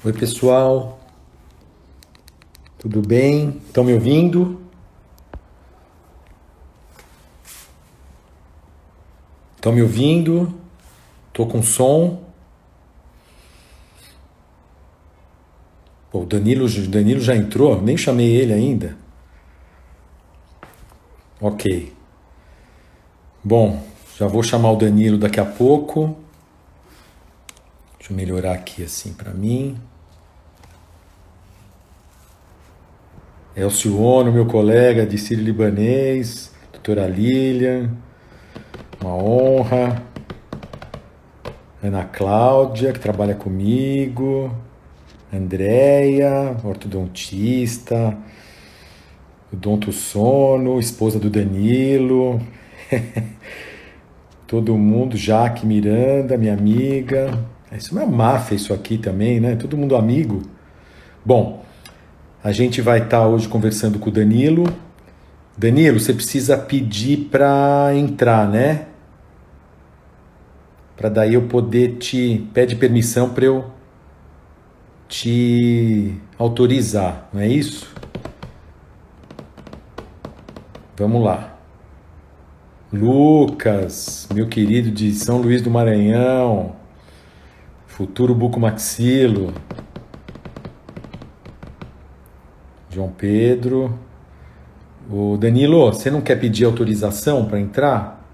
Oi, pessoal. Tudo bem? Estão me ouvindo? Estão me ouvindo? Tô com som. Pô, o Danilo já entrou? Nem chamei ele ainda. Ok. Bom, já vou chamar o Danilo daqui a pouco. Deixa eu melhorar aqui assim para mim. Elcio, meu colega de Sírio-Libanês, doutora Lilian, uma honra. Ana Cláudia, que trabalha comigo. Andréia, ortodontista. Odonto Sono, esposa do Danilo. Todo mundo, Jaque Miranda, minha amiga. Isso é uma máfia isso aqui também, né? Todo mundo amigo. Bom, a gente vai estar hoje conversando com o Danilo. Danilo, você precisa pedir para entrar, né? Para daí eu poder te... Pede permissão para eu te autorizar, não é isso? Vamos lá. Lucas, meu querido de São Luís do Maranhão, futuro bucomaxilo. João Pedro. O Danilo, você não quer pedir autorização para entrar?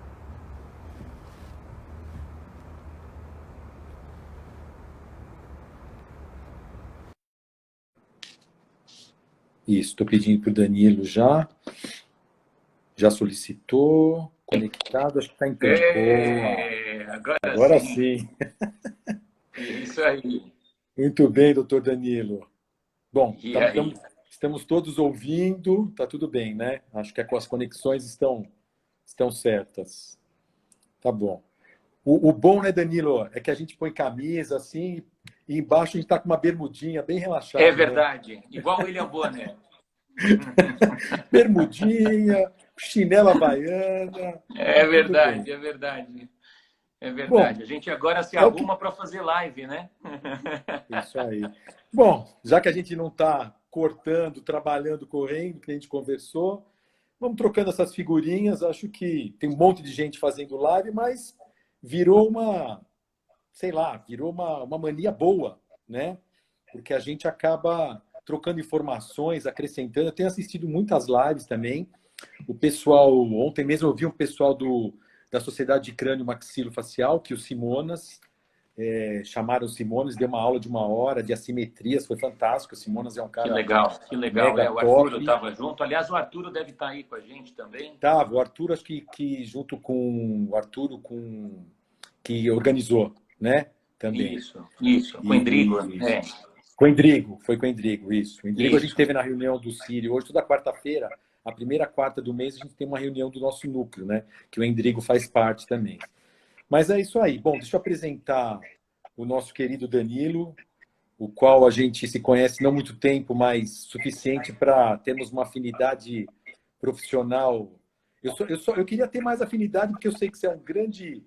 Isso, estou pedindo para o Danilo já. Já solicitou. Conectado, acho que está entrando. Boa! Agora Agora sim. sim. Isso aí. Muito bem, doutor Danilo. Bom, E aí? estamos todos ouvindo, tá tudo bem, né? Acho que as conexões estão certas. Tá bom. O bom, né, Danilo, é que a gente põe camisa assim e embaixo a gente tá com uma bermudinha, bem É relaxado, né? verdade. Igual o William Bonner. Bermudinha, chinela havaiana, É tá tudo bem. verdade, é verdade. É verdade. Bom, A gente agora se é o que. arruma para fazer live, né? Isso aí. Bom, já que a gente não está cortando, trabalhando, correndo, que a gente conversou, vamos trocando essas figurinhas. Acho que tem um monte de gente fazendo live, mas virou uma, sei lá, virou uma mania boa, né? Porque a gente acaba trocando informações, acrescentando. Eu tenho assistido muitas lives também. O pessoal, ontem mesmo eu vi um pessoal da Sociedade de Crânio Maxilofacial, que o Simonas, chamaram o Simonas, deu uma aula de 1 hora de assimetrias, foi fantástico. O Simonas é um Que cara legal, que legal. mega É, o Arthur top. estava junto. Aliás, o Arthur deve estar aí com a gente também. Tava, o Arthur, acho que junto com o Arthur, que organizou, né? Também. Isso. Com o Endrigo. E É, com o Endrigo, foi com o Endrigo, isso. O Endrigo a gente isso. teve na reunião do Sírio. Hoje, toda quarta-feira, a primeira quarta do mês, a gente tem uma reunião do nosso núcleo, né? Que o Endrigo faz parte também. Mas é isso aí. Bom, deixa eu apresentar o nosso querido Danilo, o qual a gente se conhece não há muito tempo, mas suficiente para termos uma afinidade profissional. Eu queria ter mais afinidade, porque eu sei que você é um grande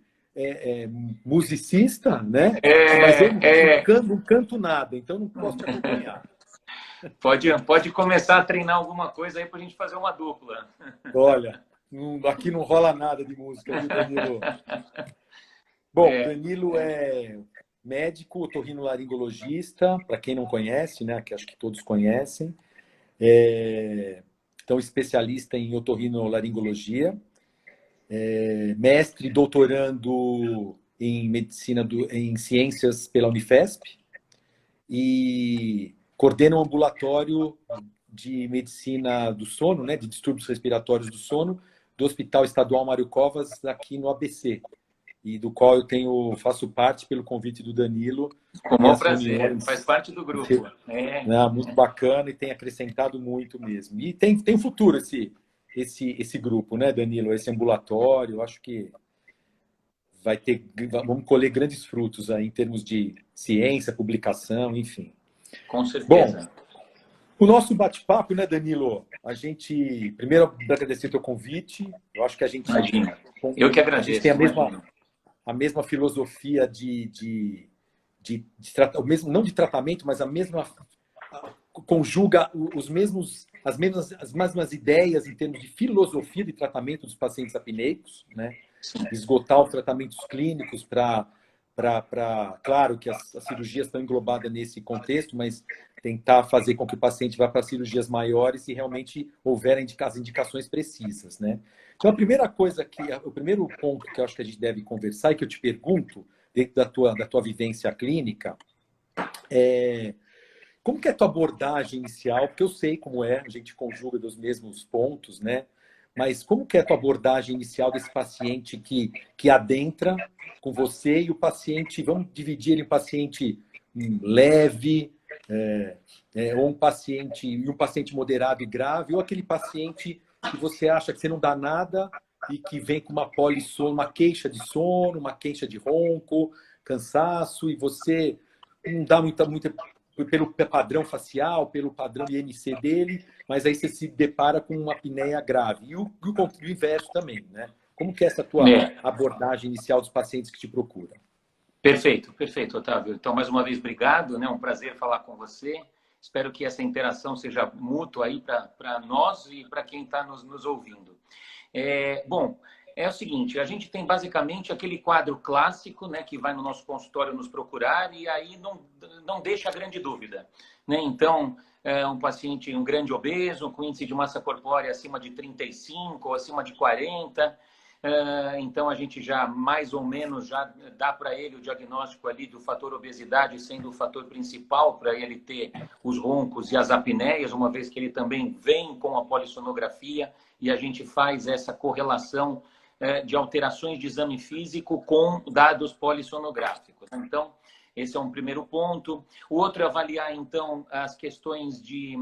musicista, né? Mas eu É, não canto nada, então não posso te acompanhar. pode começar a treinar alguma coisa aí para a gente fazer uma dupla. Olha, aqui não rola nada de música, viu, Danilo? Bom, É, Danilo é médico, otorrinolaringologista, para quem não conhece, né? Que acho que todos conhecem. Então, especialista em otorrinolaringologia, mestre, doutorando em medicina, em ciências pela Unifesp e coordena um ambulatório de medicina do sono, né, de distúrbios respiratórios do sono, do Hospital Estadual Mário Covas, aqui no ABC, e do qual faço parte pelo convite do Danilo, com o maior minhas prazer. reuniões. Faz parte do grupo. É, Né, muito bacana e tem acrescentado muito mesmo. E tem futuro esse grupo, né, Danilo? Esse ambulatório, acho que vamos colher grandes frutos aí em termos de ciência, publicação, enfim. com Bom, certeza. o nosso bate-papo, né, Danilo? A gente primeiro agradecer o teu convite. Eu acho que Imagina. Eu que a gente tem agradeço, imagina. a mesma filosofia o mesmo, não de tratamento, mas a mesma conjuga as mesmas ideias em termos de filosofia de tratamento dos pacientes apneicos, né? Esgotar os tratamentos clínicos claro que as cirurgias estão englobadas nesse contexto, mas tentar fazer com que o paciente vá para cirurgias maiores se realmente houver as indicações precisas, né? Então, o primeiro ponto que eu acho que a gente deve conversar e que eu te pergunto, dentro da tua vivência clínica, como que é a tua abordagem inicial? Porque eu sei como é, a gente conjuga dos mesmos pontos, né? Mas como que é a tua abordagem inicial desse paciente que adentra com você e o paciente, vamos dividir ele em paciente leve, ou um paciente moderado e grave, ou aquele paciente que você acha que você não dá nada e que vem com uma polissono, uma queixa de sono, uma queixa de ronco, cansaço, e você não dá muita pelo padrão facial, pelo padrão IMC dele, mas aí você se depara com uma apneia grave. E o inverso também, né? Como que é essa tua abordagem inicial dos pacientes que te procuram? Perfeito, perfeito, Otávio. Então, mais uma vez, obrigado, né? Um prazer falar com você. Espero que essa interação seja mútua aí para nós e para quem está nos ouvindo. Bom, é o seguinte, a gente tem basicamente aquele quadro clássico, né, que vai no nosso consultório nos procurar e aí não deixa grande dúvida, né? Então, um paciente, um grande obeso, com índice de massa corpórea acima de 35 ou acima de 40, então a gente já mais ou menos já dá para ele o diagnóstico ali do fator obesidade sendo o fator principal para ele ter os roncos e as apneias, uma vez que ele também vem com a polissonografia e a gente faz essa correlação de alterações de exame físico com dados polissonográficos. Então, esse é um primeiro ponto. O outro é avaliar, então, as questões de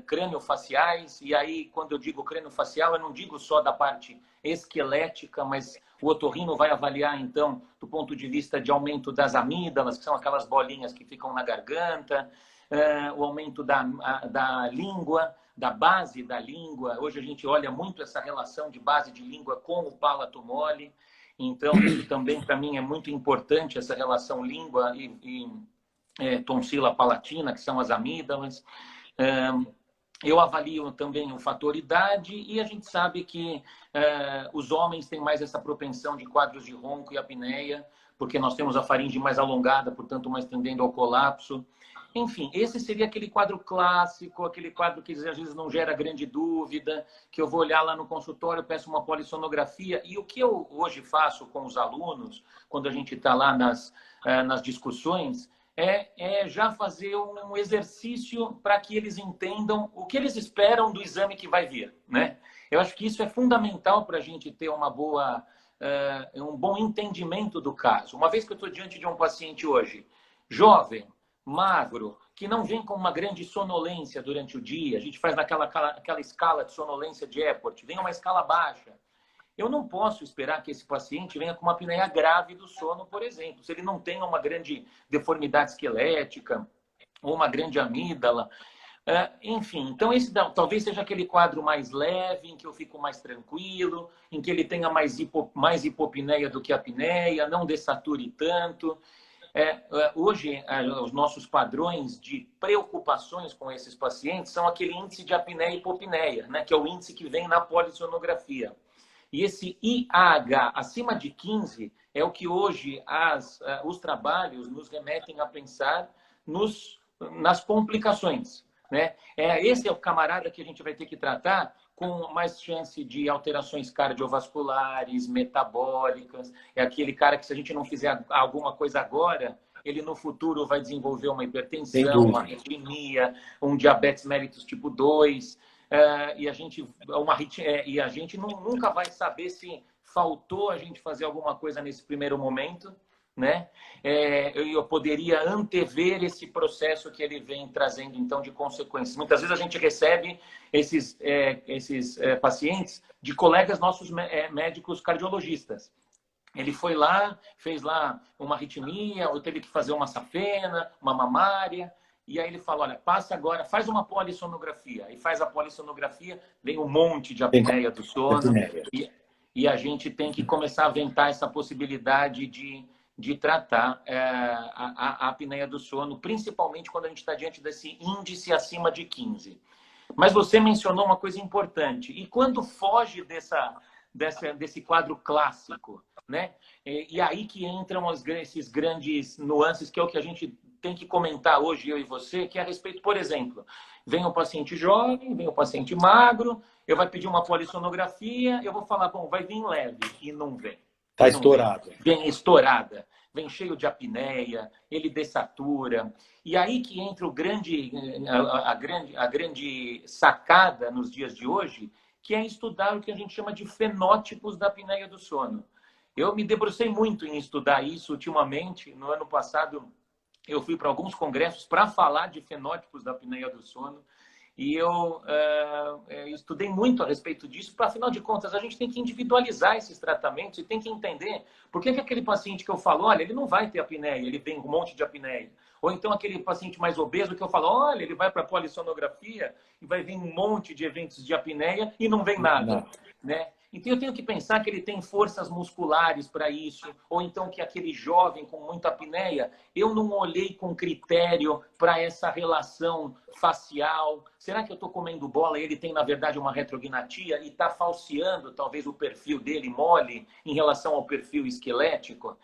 crâniofaciais. E aí, quando eu digo crâniofacial, eu não digo só da parte esquelética, mas o otorrino vai avaliar, então, do ponto de vista de aumento das amígdalas, que são aquelas bolinhas que ficam na garganta, o aumento da língua, da base da língua. Hoje a gente olha muito essa relação de base de língua com o palato mole. Então, isso também, para mim, é muito importante, essa relação língua e tonsila palatina, que são as amígdalas. Eu avalio também o fator idade e a gente sabe que os homens têm mais essa propensão de quadros de ronco e apneia, porque nós temos a faringe mais alongada, portanto, mais tendendo ao colapso. Enfim, esse seria aquele quadro clássico, aquele quadro que às vezes não gera grande dúvida, que eu vou olhar lá no consultório, peço uma polissonografia. E o que eu hoje faço com os alunos, quando a gente está lá nas discussões, é já fazer um exercício para que eles entendam o que eles esperam do exame que vai vir, né? Eu acho que isso é fundamental para a gente ter um bom entendimento do caso. Uma vez que eu estou diante de um paciente hoje, jovem, magro, que não vem com uma grande sonolência durante o dia, a gente faz aquela escala de sonolência de Epworth, vem uma escala baixa. Eu não posso esperar que esse paciente venha com uma apneia grave do sono, por exemplo, se ele não tem uma grande deformidade esquelética ou uma grande amígdala. Enfim, então esse talvez seja aquele quadro mais leve, em que eu fico mais tranquilo, em que ele tenha mais hipopneia do que apneia, não dessature tanto. Hoje, os nossos padrões de preocupações com esses pacientes são aquele índice de apneia e hipopneia, né, que é o índice que vem na polissonografia. E esse IAH acima de 15 é o que hoje os trabalhos nos remetem a pensar nas complicações, né? Esse é o camarada que a gente vai ter que tratar com mais chance de alterações cardiovasculares, metabólicas. É aquele cara que, se a gente não fizer alguma coisa agora, ele no futuro vai desenvolver uma hipertensão, uma arritmia, um diabetes mellitus tipo 2. E a gente nunca vai saber se faltou a gente fazer alguma coisa nesse primeiro momento, né? Eu poderia antever esse processo que ele vem trazendo, então, de consequências. Muitas vezes a gente recebe esses pacientes de colegas nossos médicos cardiologistas. Ele foi lá, fez lá uma arritmia, ou teve que fazer uma safena, uma mamária, e aí ele fala, olha, passa agora, faz uma polissonografia. E faz a polissonografia, vem um monte de apneia do sono, e a gente tem que começar a aventar essa possibilidade de de tratar a apneia do sono, principalmente quando a gente está diante desse índice acima de 15. Mas você mencionou uma coisa importante. E quando foge desse quadro clássico, né? E aí que entram esses grandes nuances, que é o que a gente tem que comentar hoje, eu e você, que é a respeito, por exemplo, vem um paciente jovem, vem um paciente magro, eu vou pedir uma polissonografia, eu vou falar, bom, vai vir leve, e não vem. Está estourada. Vem estourada, vem cheio de apneia, ele dessatura. E aí que entra a grande sacada nos dias de hoje, que é estudar o que a gente chama de fenótipos da apneia do sono. Eu me debrucei muito em estudar isso ultimamente. No ano passado, eu fui para alguns congressos para falar de fenótipos da apneia do sono. E eu estudei muito a respeito disso, para, afinal de contas, a gente tem que individualizar esses tratamentos e tem que entender por que aquele paciente que eu falo, olha, ele não vai ter apneia, ele tem um monte de apneia. Ou então aquele paciente mais obeso que eu falo, olha, ele vai para a polissonografia e vai vir um monte de eventos de apneia e não vem nada, né? Então eu tenho que pensar que ele tem forças musculares para isso, ou então que aquele jovem com muita apneia, eu não olhei com critério para essa relação facial. Será que eu estou comendo bola e ele tem, na verdade, uma retrognatia e está falseando, talvez, o perfil dele mole em relação ao perfil esquelético?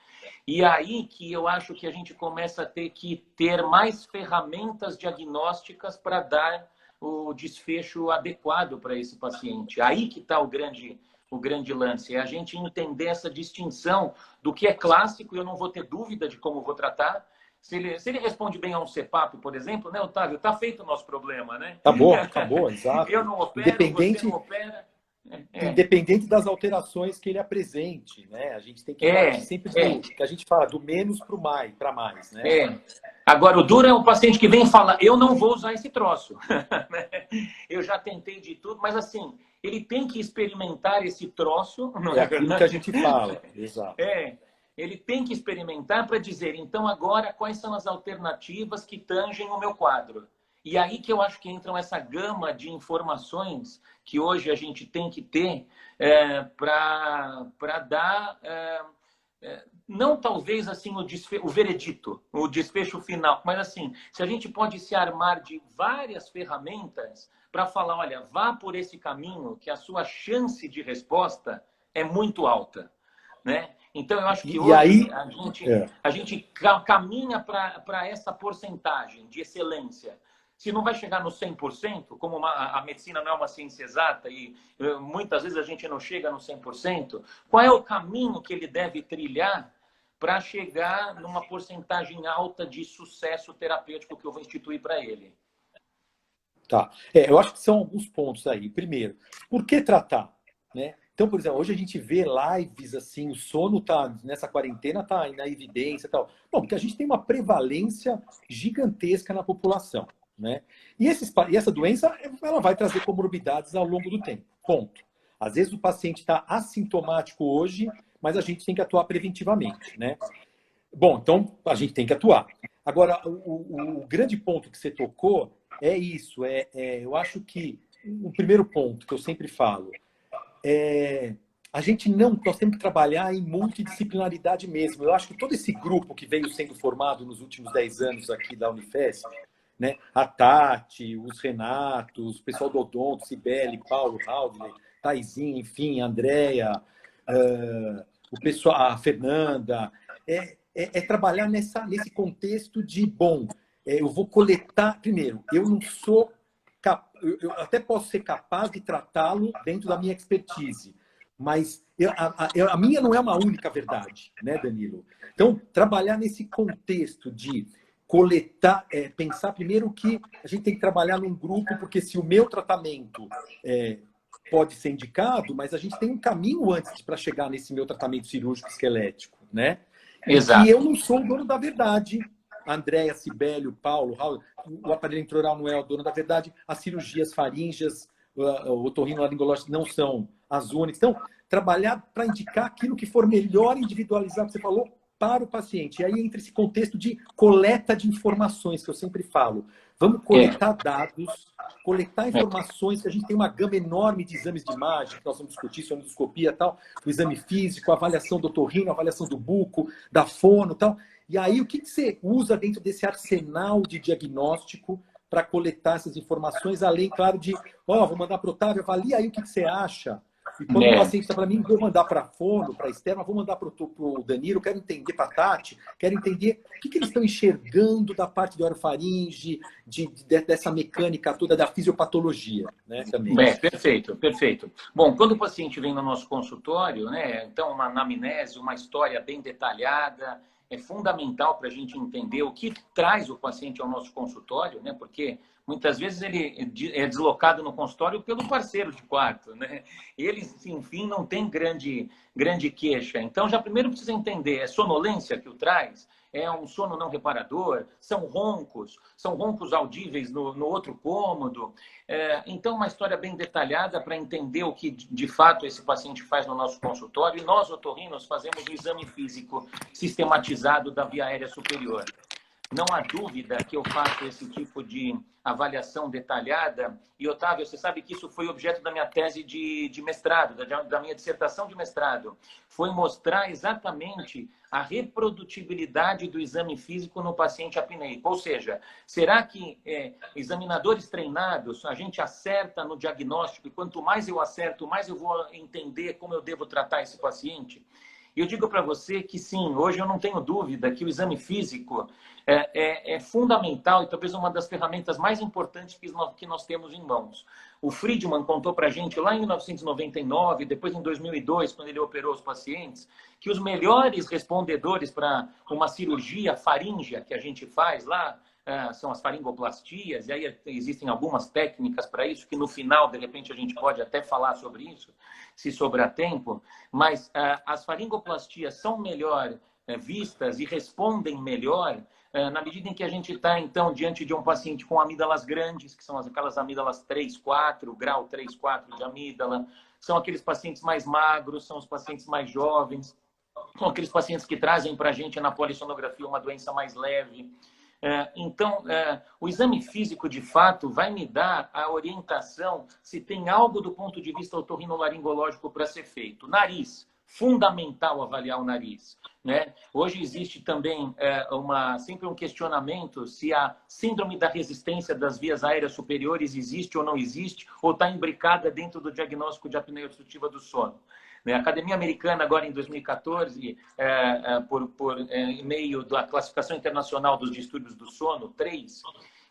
E aí que eu acho que a gente começa a ter que ter mais ferramentas diagnósticas para dar o desfecho adequado para esse paciente. Aí que está o grande lance, é a gente entender essa distinção do que é clássico, e eu não vou ter dúvida de como vou tratar. Se ele responde bem a um CPAP, por exemplo, né, Otávio? Está feito o nosso problema, né? Acabou, exato. Eu não opero, você não opera. Independente das alterações que ele apresente, né? A gente tem que partir sempre que a gente fala do menos para mais, né? Agora, o duro é um paciente que vem e fala, eu não vou usar esse troço. Eu já tentei de tudo, mas assim, ele tem que experimentar esse troço. É aquilo que a gente fala, exato. Ele tem que experimentar para dizer, então agora quais são as alternativas que tangem o meu quadro. E aí que eu acho que entram essa gama de informações que hoje a gente tem que ter para dar, não talvez assim o veredito, o desfecho final, mas assim, se a gente pode se armar de várias ferramentas para falar, olha, vá por esse caminho que a sua chance de resposta é muito alta, né? Então, eu acho que hoje aí, a gente caminha para essa porcentagem de excelência. Se não vai chegar no 100%, como a medicina não é uma ciência exata e muitas vezes a gente não chega no 100%, qual é o caminho que ele deve trilhar para chegar numa porcentagem alta de sucesso terapêutico que eu vou instituir para ele? Tá. Eu acho que são alguns pontos aí. Primeiro, por que tratar, né? Então, por exemplo, hoje a gente vê lives assim, o sono tá nessa quarentena tá na evidência e tal. Bom, porque a gente tem uma prevalência gigantesca na população, né? E essa doença, ela vai trazer comorbidades ao longo do tempo. Ponto. Às vezes o paciente está assintomático hoje, mas a gente tem que atuar preventivamente, né? Bom, então a gente tem que atuar. Agora, o grande ponto que você tocou é isso. Eu acho que o primeiro ponto que eu sempre falo nós temos que trabalhar em multidisciplinaridade mesmo. Eu acho que todo esse grupo que veio sendo formado nos últimos 10 anos aqui da Unifesp, né? A Tati, os Renatos, o pessoal do Odonto, Cibele, Paulo, Raudley, Taizinho, enfim, Andréia, o pessoal, a Fernanda, trabalhar nesse contexto de, eu vou coletar, primeiro, eu não sou eu até posso ser capaz de tratá-lo dentro da minha expertise, mas a minha não é uma única verdade, né, Danilo? Então, trabalhar nesse contexto de coletar, pensar primeiro que a gente tem que trabalhar num grupo, porque se o meu tratamento pode ser indicado, mas a gente tem um caminho antes para chegar nesse meu tratamento cirúrgico esquelético, né? Exato. E eu não sou o dono da verdade. Andréia, Cibélio, Paulo, Raul, o aparelho intraoral não é o dono da verdade, as cirurgias faríngeas, o otorrinolaringológico não são as únicas. Então, trabalhar para indicar aquilo que for melhor individualizado, você falou, para o paciente. E aí entra esse contexto de coleta de informações, que eu sempre falo. Vamos coletar dados, coletar informações, que a gente tem uma gama enorme de exames de imagem, que nós vamos discutir, sonodoscopia e tal, o exame físico, a avaliação do otorrino, a avaliação do buco, da fono e tal. E aí, o que você usa dentro desse arsenal de diagnóstico para coletar essas informações, além, claro, de, vou mandar para o Otávio, avalia aí o que você acha. E quando o paciente está para mim, vou mandar para a fono, para a externa, vou mandar para o Danilo, quero entender para a Tati, quero entender o que eles estão enxergando da parte do orofaringe, dessa mecânica toda da fisiopatologia, né, também. Perfeito, perfeito. Bom, quando o paciente vem no nosso consultório, né, então uma anamnese, uma história bem detalhada, é fundamental para a gente entender o que traz o paciente ao nosso consultório, né? Porque muitas vezes ele é deslocado no consultório pelo parceiro de quarto, né? Ele, enfim, não tem grande queixa. Então, já primeiro precisa entender, é sonolência que o traz? É um sono não reparador? São roncos audíveis no outro cômodo? Então, uma história bem detalhada para entender o que, de fato, esse paciente faz no nosso consultório. E nós, otorrinos, fazemos um exame físico sistematizado da via aérea superior. Não há dúvida que eu faço esse tipo de avaliação detalhada. E, Otávio, você sabe que isso foi objeto da minha tese de mestrado, da minha dissertação de mestrado. Foi mostrar exatamente a reprodutibilidade do exame físico no paciente apneico. Ou seja, será que examinadores treinados, a gente acerta no diagnóstico e quanto mais eu acerto, mais eu vou entender como eu devo tratar esse paciente? E eu digo para você que sim, hoje eu não tenho dúvida que o exame físico é fundamental e talvez uma das ferramentas mais importantes que nós temos em mãos. O Friedman contou para a gente lá em 1999, depois em 2002, quando ele operou os pacientes, que os melhores respondedores para uma cirurgia faríngea que a gente faz lá, são as faringoplastias, e aí existem algumas técnicas para isso, que no final, de repente, a gente pode até falar sobre isso, se sobrar tempo, mas as faringoplastias são melhor vistas e respondem melhor na medida em que a gente está, então, diante de um paciente com amígdalas grandes, que são aquelas amígdalas 3, 4, grau 3, 4 de amígdala, são aqueles pacientes mais magros, são os pacientes mais jovens, são aqueles pacientes que trazem para a gente na polissonografia uma doença mais leve. Então, o exame físico, de fato, vai me dar a orientação se tem algo do ponto de vista otorrinolaringológico para ser feito. Nariz, fundamental avaliar o nariz, né? Hoje existe também sempre um questionamento se a síndrome da resistência das vias aéreas superiores existe ou não existe, ou está imbricada dentro do diagnóstico de apneia obstrutiva do sono. A Academia Americana, agora em 2014, por meio da Classificação Internacional dos Distúrbios do Sono, 3,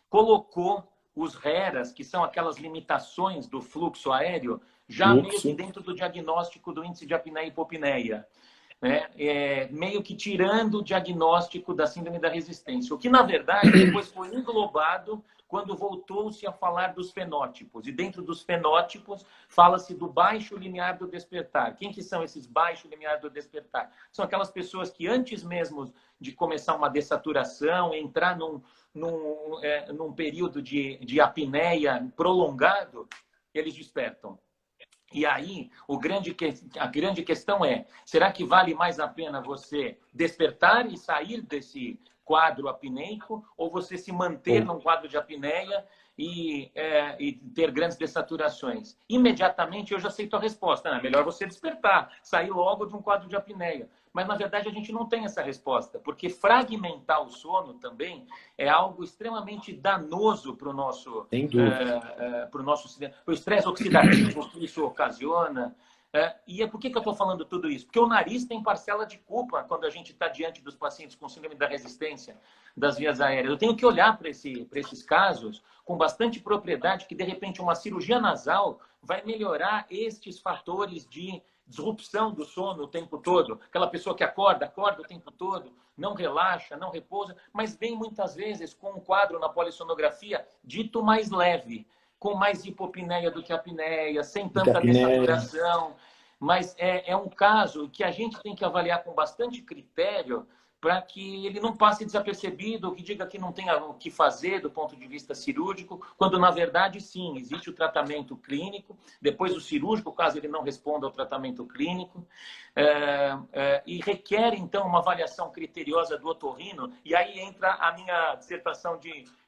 colocou os HERAs, que são aquelas limitações do fluxo aéreo, já meio que dentro do diagnóstico do índice de apneia e hipopneia. Né? Meio que tirando o diagnóstico da síndrome da resistência. O que, na verdade, depois foi englobado quando voltou-se a falar dos fenótipos. E dentro dos fenótipos, fala-se do baixo limiar do despertar. Quem que são esses baixo limiar do despertar? São aquelas pessoas que, antes mesmo de começar uma dessaturação, entrar num período de apneia prolongado, eles despertam. E aí, a grande questão é, será que vale mais a pena você despertar e sair desse quadro apneico ou você se manter num quadro de apneia e ter grandes dessaturações? Imediatamente eu já sei a resposta. É melhor você despertar, sair logo de um quadro de apneia. Mas, na verdade, a gente não tem essa resposta, porque fragmentar o sono também é algo extremamente danoso para o nosso estresse oxidativo que isso ocasiona. E por que eu estou falando tudo isso? Porque o nariz tem parcela de culpa quando a gente está diante dos pacientes com síndrome da resistência das vias aéreas. Eu tenho que olhar para esses casos com bastante propriedade, que de repente uma cirurgia nasal vai melhorar estes fatores de disrupção do sono o tempo todo. Aquela pessoa que acorda o tempo todo, não relaxa, não repousa, mas vem muitas vezes com um quadro na polissonografia dito mais leve, com mais hipopneia do que apneia, sem tanta dessaturação. Mas é um caso que a gente tem que avaliar com bastante critério para que ele não passe desapercebido, que diga que não tem o que fazer do ponto de vista cirúrgico, quando, na verdade, sim, existe o tratamento clínico, depois o cirúrgico, caso ele não responda ao tratamento clínico, e requer, então, uma avaliação criteriosa do otorrino, e aí entra a minha dissertação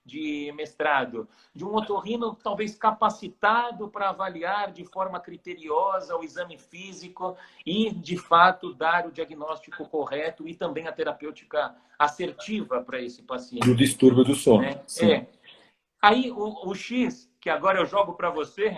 de mestrado, de um otorrino talvez capacitado para avaliar de forma criteriosa o exame físico e, de fato, dar o diagnóstico correto e também a terapêutica assertiva para esse paciente. Do distúrbio do sono. Né? Sim. Aí o X, que agora eu jogo para você,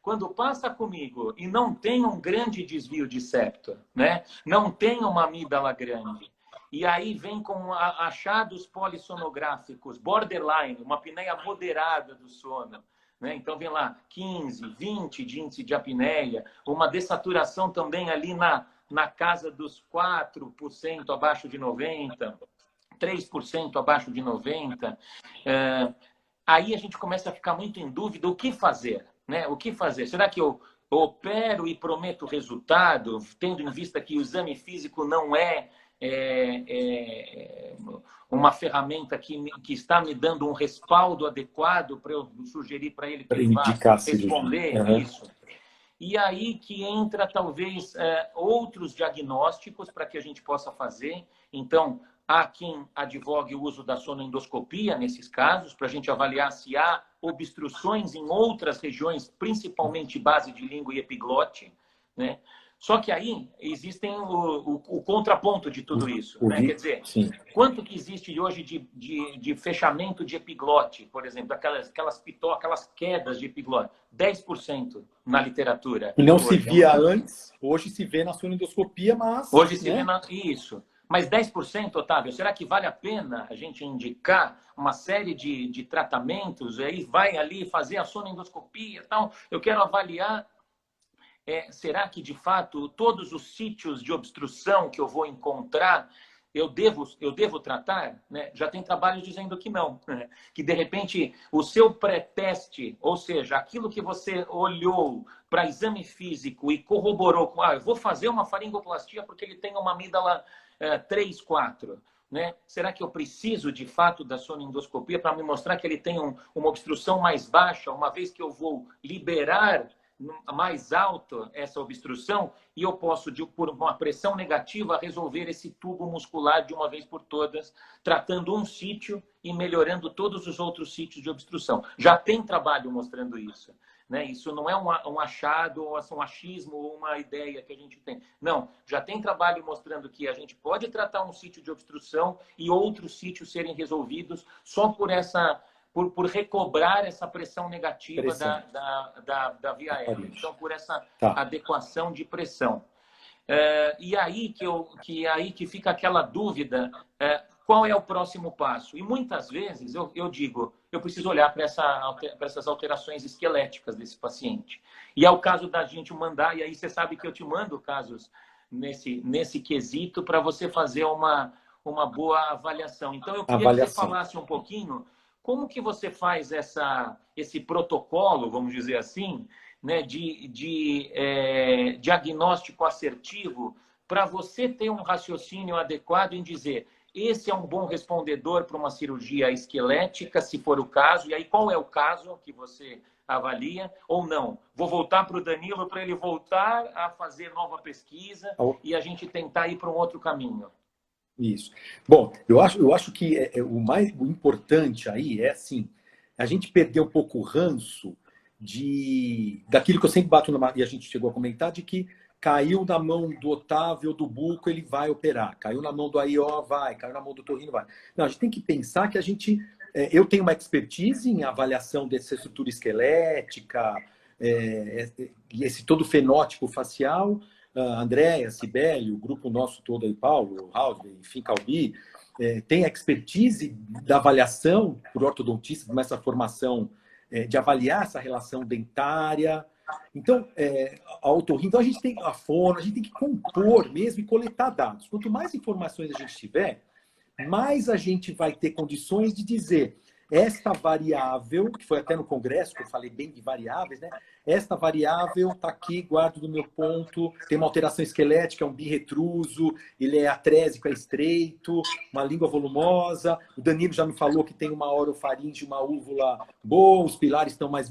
quando passa comigo e não tem um grande desvio de septo, né? Não tem uma amígdala grande, e aí vem com achados polissonográficos, borderline, uma apneia moderada do sono, né? Então vem lá 15, 20 de índice de apneia, uma dessaturação também ali na casa dos 4% abaixo de 90, 3% abaixo de 90%. Aí a gente começa a ficar muito em dúvida o que fazer, né? O que fazer? Será que eu opero e prometo resultado, tendo em vista que o exame físico não é uma ferramenta que está me dando um respaldo adequado para eu sugerir para ele que ele vá responder isso? E aí que entra, talvez, outros diagnósticos para que a gente possa fazer. Então, há quem advogue o uso da sonoendoscopia nesses casos, para a gente avaliar se há obstruções em outras regiões, principalmente base de língua e epiglote, né? Só que aí existem o contraponto de tudo isso, né? Quer dizer, sim, quanto que existe hoje de fechamento de epiglote, por exemplo, aquelas quedas de epiglote? 10% na literatura. E não se via antes, hoje se vê na sonoendoscopia, mas... Hoje se vê isso. Mas 10%, Otávio, será que vale a pena a gente indicar uma série de tratamentos? Aí vai ali fazer a sonoendoscopia e tal. Eu quero avaliar... será que, de fato, todos os sítios de obstrução que eu vou encontrar, eu devo tratar? Né? Já tem trabalho dizendo que não. Né? Que, de repente, o seu pré-teste, ou seja, aquilo que você olhou para exame físico e corroborou com, eu vou fazer uma faringoplastia porque ele tem uma amígdala 3, 4. Né? Será que eu preciso, de fato, da sonoendoscopia para me mostrar que ele tem uma obstrução mais baixa, uma vez que eu vou liberar mais alta essa obstrução e eu posso, por uma pressão negativa, resolver esse tubo muscular de uma vez por todas, tratando um sítio e melhorando todos os outros sítios de obstrução. Já tem trabalho mostrando isso. Né? Isso não é um achado, ou um achismo, ou uma ideia que a gente tem. Não, já tem trabalho mostrando que a gente pode tratar um sítio de obstrução e outros sítios serem resolvidos só por por recobrar essa pressão negativa da via aérea. Então, por essa adequação de pressão. E aí que fica aquela dúvida, qual é o próximo passo? E muitas vezes eu digo, eu preciso olhar para essas alterações esqueléticas desse paciente. E é o caso da gente mandar, e aí você sabe que eu te mando casos nesse quesito para você fazer uma boa avaliação. Então, eu queria que você falasse um pouquinho como que você faz esse protocolo, vamos dizer assim, né, de diagnóstico assertivo para você ter um raciocínio adequado em dizer esse é um bom respondedor para uma cirurgia esquelética, se for o caso, e aí qual é o caso que você avalia ou não? Vou voltar para o Danilo para ele voltar a fazer nova pesquisa e a gente tentar ir para um outro caminho. Isso. Bom, eu acho que o importante aí é assim, a gente perdeu um pouco o ranço daquilo que eu sempre bato e a gente chegou a comentar, de que caiu na mão do Otávio, do Buco, ele vai operar. Caiu na mão do AIO, vai. Caiu na mão do Torrino, vai. Não, a gente tem que pensar que eu tenho uma expertise em avaliação dessa estrutura esquelética, esse todo fenótipo facial. Andréia, Sibeli, o grupo nosso todo aí, Paulo, Raul, enfim, Calbi, tem expertise da avaliação por ortodontistas, com essa formação de avaliar essa relação dentária. Então, a otorrino, então a gente tem a fono, a gente tem que compor mesmo e coletar dados. Quanto mais informações a gente tiver, mais a gente vai ter condições de dizer esta variável, que foi até no congresso que eu falei bem de variáveis, né? Esta variável está aqui, guardo no meu ponto, tem uma alteração esquelética, é um birretruso, ele é atrésico, é estreito, uma língua volumosa. O Danilo já me falou que tem uma orofaringe, uma úvula boa, os pilares estão mais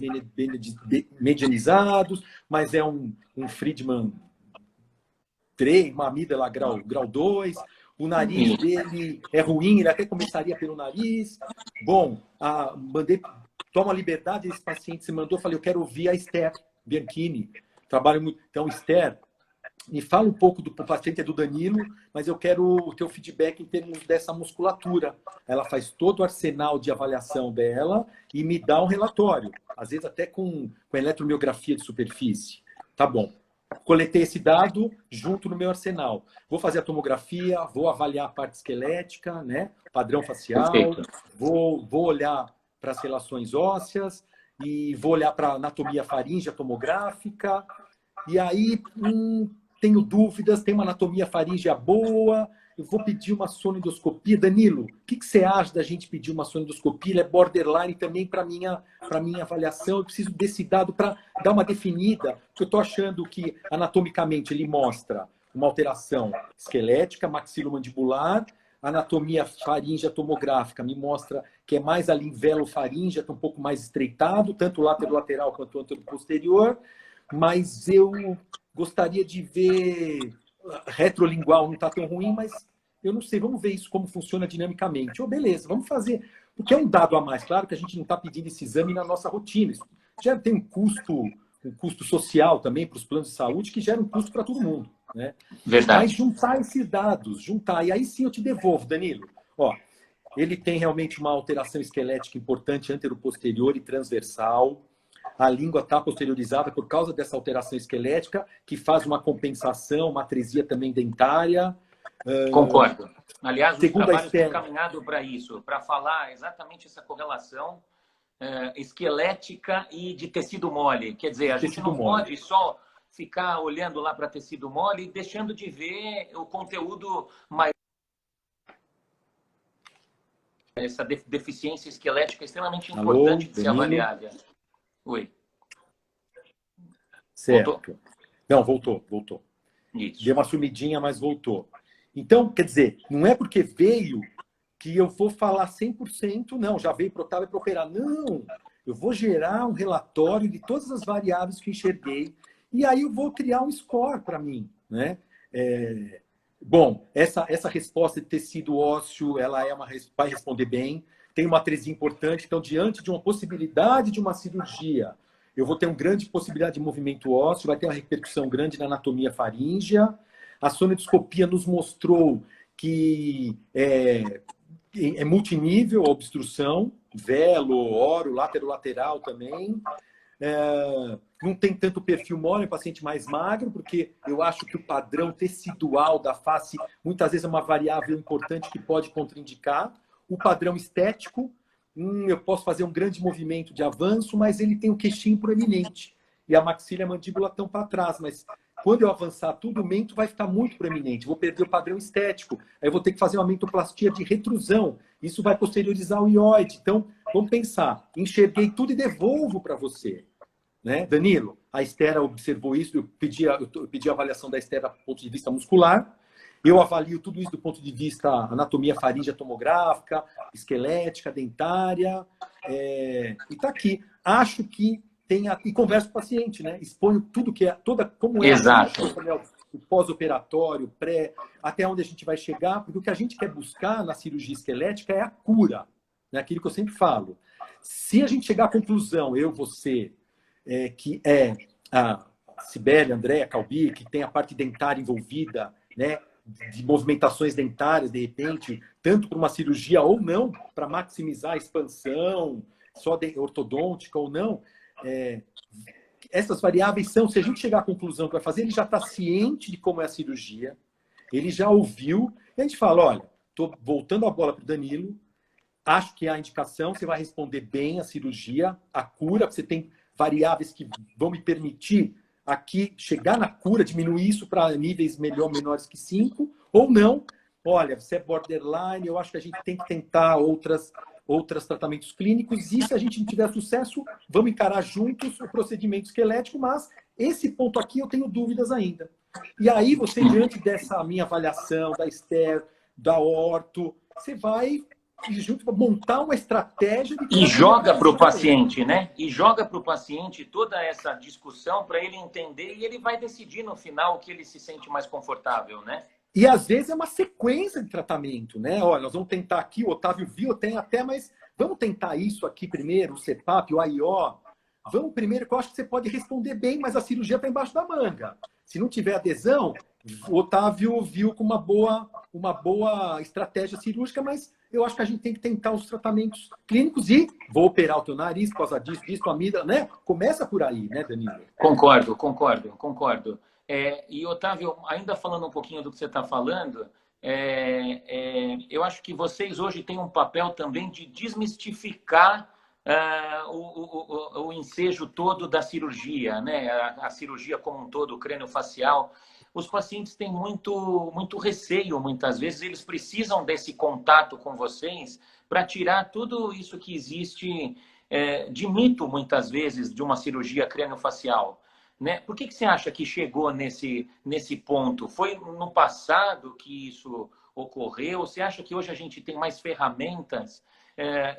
medianizados, mas é um Friedman 3, uma amígdala grau 2. o nariz dele é ruim, ele até começaria pelo nariz. Bom, toma a liberdade desse paciente, se mandou, falei, eu quero ouvir a Esther Bianchini, trabalho muito. Então, Esther, me fala um pouco do paciente, é do Danilo, mas eu quero o teu feedback em termos dessa musculatura. Ela faz todo o arsenal de avaliação dela e me dá um relatório, às vezes até com eletromiografia de superfície. Tá bom. Coletei esse dado junto no meu arsenal. Vou fazer a tomografia, vou avaliar a parte esquelética, né? Padrão facial, vou olhar para as relações ósseas e vou olhar para a anatomia faríngea tomográfica. E aí, tenho dúvidas, tem uma anatomia faríngea boa, eu vou pedir uma sonendoscopia. Danilo, o que você acha da gente pedir uma sonendoscopia? Ele é borderline também para minha avaliação. Eu preciso desse dado para dar uma definida, porque eu estou achando que anatomicamente ele mostra uma alteração esquelética, maxilomandibular, anatomia faríngea tomográfica me mostra que é mais ali em velo faríngea, está um pouco mais estreitado, tanto lateral quanto anteroposterior, mas eu gostaria de ver retrolingual, não está tão ruim, mas eu não sei, vamos ver isso como funciona dinamicamente. Beleza, vamos fazer, porque é um dado a mais. Claro que a gente não está pedindo esse exame na nossa rotina. Isso já tem um custo social também para os planos de saúde, que gera um custo para todo mundo. Né? Verdade. Mas juntar esses dados, e aí sim eu te devolvo, Danilo. Ó, ele tem realmente uma alteração esquelética importante, anteroposterior e transversal. A língua está posteriorizada por causa dessa alteração esquelética, que faz uma compensação, uma atresia também dentária. Concordo. Aliás, os Segundo trabalhos têm caminhado para isso, para falar exatamente essa correlação esquelética e de tecido mole. Quer dizer, a gente não pode só ficar olhando lá para tecido mole e deixando de ver o conteúdo maior. Essa deficiência esquelética é extremamente importante de ser avaliada. Oi. Certo. Voltou? Não, voltou. Isso. Deu uma sumidinha, mas voltou. Então, quer dizer, não é porque veio que eu vou falar 100%, não, já veio para Otávio para operar. Não, eu vou gerar um relatório de todas as variáveis que enxerguei e aí eu vou criar um score para mim. Né? Bom, essa resposta de tecido ósseo, ela vai responder bem. Tem uma atresia importante, então, diante de uma possibilidade de uma cirurgia, eu vou ter uma grande possibilidade de movimento ósseo, vai ter uma repercussão grande na anatomia faríngea. A sonendoscopia nos mostrou que é multinível a obstrução, velo, oro, lateral também. Não tem tanto perfil mole, é um paciente mais magro, porque eu acho que o padrão tecidual da face muitas vezes é uma variável importante que pode contraindicar. O padrão estético, eu posso fazer um grande movimento de avanço, mas ele tem um queixinho proeminente. E a maxila e a mandíbula estão para trás. Mas quando eu avançar tudo, o mento vai ficar muito proeminente. Vou perder o padrão estético. Aí eu vou ter que fazer uma mentoplastia de retrusão. Isso vai posteriorizar o ióide. Então, vamos pensar. Enxerguei tudo e devolvo para você. Né? Danilo, a Esther observou isso. Eu pedi a avaliação da Esther do ponto de vista muscular. Eu avalio tudo isso do ponto de vista anatomia faríngea tomográfica, esquelética, dentária, e está aqui. Acho que e converso com o paciente, né? Exponho tudo que como é Exato. O pós-operatório, o pré, até onde a gente vai chegar, porque o que a gente quer buscar na cirurgia esquelética é a cura, né? Aquilo que eu sempre falo. Se a gente chegar à conclusão, você, que é a Cibele, Andréa, Calbi, que tem a parte dentária envolvida, né? De movimentações dentárias, de repente, tanto para uma cirurgia ou não, para maximizar a expansão, só ortodôntica ou não, essas variáveis são, se a gente chegar à conclusão que vai fazer, ele já está ciente de como é a cirurgia, ele já ouviu, e a gente fala, olha, estou voltando a bola para o Danilo, acho que há indicação, você vai responder bem a cirurgia, a cura, você tem variáveis que vão me permitir aqui chegar na cura, diminuir isso para níveis menores que 5, ou não. Olha, você é borderline, eu acho que a gente tem que tentar outros tratamentos clínicos, e se a gente não tiver sucesso, vamos encarar juntos o procedimento esquelético, mas esse ponto aqui eu tenho dúvidas ainda. E aí você, diante dessa minha avaliação, da Esther, da orto, você vai junto montar uma estratégia e joga para o paciente, né? E joga para o paciente toda essa discussão para ele entender e ele vai decidir no final o que ele se sente mais confortável, né? E às vezes é uma sequência de tratamento, né? Olha, nós vamos tentar aqui, o Otávio viu, tem até, mas vamos tentar isso aqui primeiro, o CPAP, o AIO. Vamos primeiro, que eu acho que você pode responder bem, mas a cirurgia está embaixo da manga. Se não tiver adesão, o Otávio viu com uma boa estratégia cirúrgica, mas eu acho que a gente tem que tentar os tratamentos clínicos e vou operar o teu nariz por causa disso, a amígdala, né? Começa por aí, né, Danilo? Concordo. E, Otávio, ainda falando um pouquinho do que você está falando, eu acho que vocês hoje têm um papel também de desmistificar o ensejo todo da cirurgia, né? A cirurgia como um todo, o crâniofacial. Os pacientes têm muito receio, muitas vezes, eles precisam desse contato com vocês para tirar tudo isso que existe de mito, muitas vezes, de uma cirurgia crâniofacial. Né? Por que você acha que chegou nesse ponto? Foi no passado que isso ocorreu? Você acha que hoje a gente tem mais ferramentas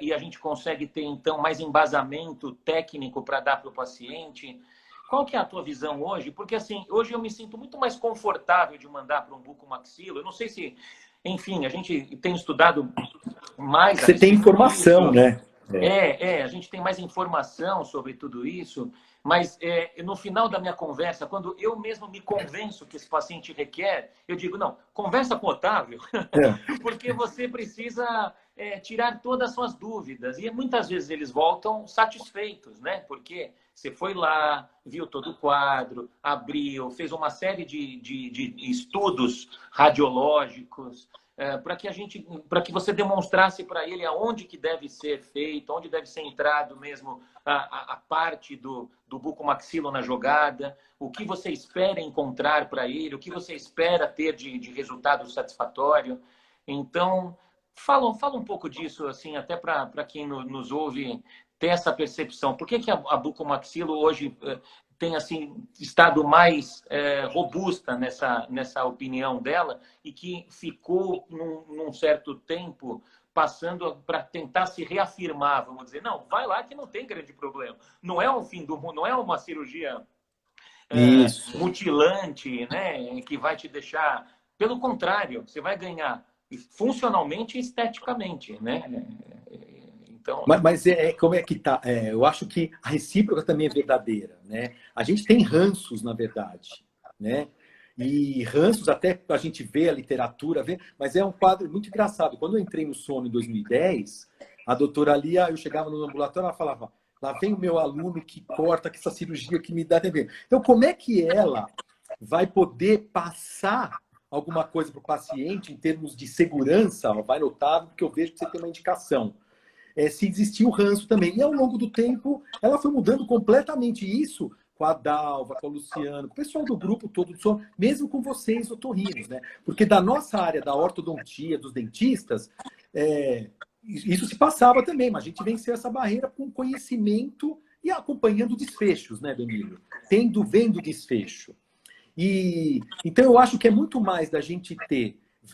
e a gente consegue ter, então, mais embasamento técnico para dar para o paciente? Qual que é a tua visão hoje? Porque, assim, hoje eu me sinto muito mais confortável de mandar para um bucomaxilo. Eu não sei se... Enfim, a gente tem estudado mais... Você tem informação, né? A gente tem mais informação sobre tudo isso, mas no final da minha conversa, quando eu mesmo me convenço que esse paciente requer, eu digo, não, conversa com o Otávio, porque você precisa tirar todas as suas dúvidas. E muitas vezes eles voltam satisfeitos, né? Porque você foi lá, viu todo o quadro, abriu, fez uma série de estudos radiológicos, para que você demonstrasse para ele aonde que deve ser feito, onde deve ser entrado mesmo a parte do bucomaxilo na jogada, o que você espera encontrar para ele, o que você espera ter de resultado satisfatório. Então, fala um pouco disso, assim, até para quem nos ouve ter essa percepção. Por que a bucomaxilo hoje tem assim estado mais robusta nessa opinião dela e que ficou num certo tempo passando para tentar se reafirmar, vamos dizer, não, vai lá que não tem grande problema. Não é o fim do mundo, não é uma cirurgia mutilante, né, que vai te deixar... Pelo contrário, você vai ganhar funcionalmente e esteticamente, né? Então... Mas como é que tá? Eu acho que a recíproca também é verdadeira, né? A gente tem ranços, na verdade, né? E ranços até a gente vê a literatura, mas é um quadro muito engraçado. Quando eu entrei no sono em 2010, a doutora Lia, eu chegava no ambulatório, ela falava, lá vem o meu aluno que corta, que essa cirurgia que me dá TV. Então, como é que ela vai poder passar alguma coisa para o paciente em termos de segurança? Vai notar, porque eu vejo que você tem uma indicação. Se existia o ranço também. E ao longo do tempo, ela foi mudando completamente isso com a Dalva, com o Luciano, com o pessoal do grupo todo do sono, mesmo com vocês, otorrinos, né? Porque da nossa área da ortodontia, dos dentistas, isso se passava também, mas a gente venceu essa barreira com conhecimento e acompanhando desfechos, né, Danilo? Vendo desfecho. E então eu acho que é muito mais da gente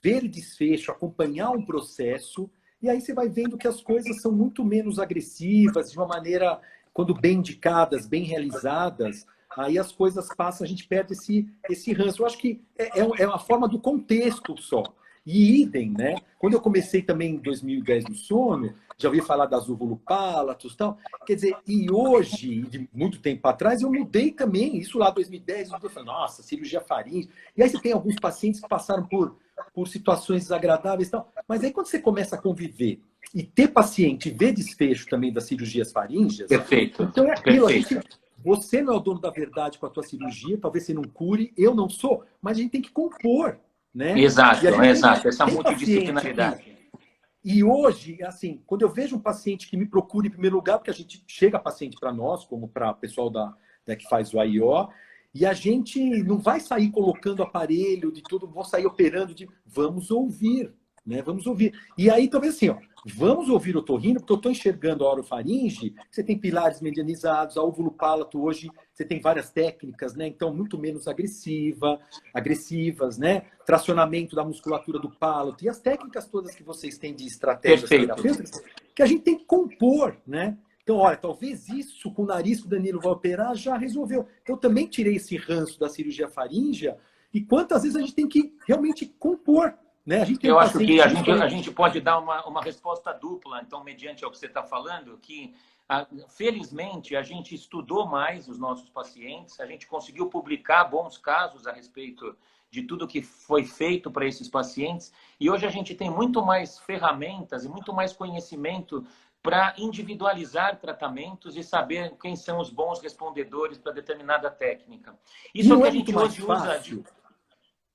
ver desfecho, acompanhar um processo. E aí você vai vendo que as coisas são muito menos agressivas, de uma maneira, quando bem indicadas, bem realizadas, aí as coisas passam, a gente perde esse ranço. Eu acho que é uma forma do contexto só. E idem, né? Quando eu comecei também em 2010 no sono, já ouvi falar das uvulopalatos e tal. Quer dizer, e hoje, de muito tempo atrás, eu mudei também, isso lá em 2010, eu falei, nossa, cirurgia faríngea. E aí você tem alguns pacientes que passaram por situações desagradáveis e tal. Mas aí quando você começa a conviver e ter paciente e ver desfecho também das cirurgias faríngeas... Perfeito. Então é aquilo, você não é o dono da verdade com a tua cirurgia, talvez você não cure, eu não sou, mas a gente tem que compor, né? Exato, essa multidisciplinaridade. E hoje, assim, quando eu vejo um paciente que me procura em primeiro lugar, porque a gente chega paciente para nós, como para o pessoal que faz o AIO, e a gente não vai sair colocando aparelho de tudo, vou sair operando vamos ouvir, né? Vamos ouvir. E aí, talvez assim, vamos ouvir o otorrino, porque eu estou enxergando a orofaringe, você tem pilares medianizados, a óvulo-palato hoje, você tem várias técnicas, né? Então, muito menos agressivas, né? Tracionamento da musculatura do palato, e as técnicas todas que vocês têm de estratégias terapêuticas, que a gente tem que compor, né? Então, olha, talvez isso com o nariz que o Danilo vai operar já resolveu. Então, eu também tirei esse ranço da cirurgia faríngea e quantas vezes a gente tem que realmente compor, né? A gente tem Eu um acho que paciente a gente pode dar uma resposta dupla, então, mediante ao que você está falando, que felizmente a gente estudou mais os nossos pacientes, a gente conseguiu publicar bons casos a respeito de tudo que foi feito para esses pacientes, e hoje a gente tem muito mais ferramentas e muito mais conhecimento para individualizar tratamentos e saber quem são os bons respondedores para determinada técnica. e Isso é o não que é a muito gente mais hoje usa fácil.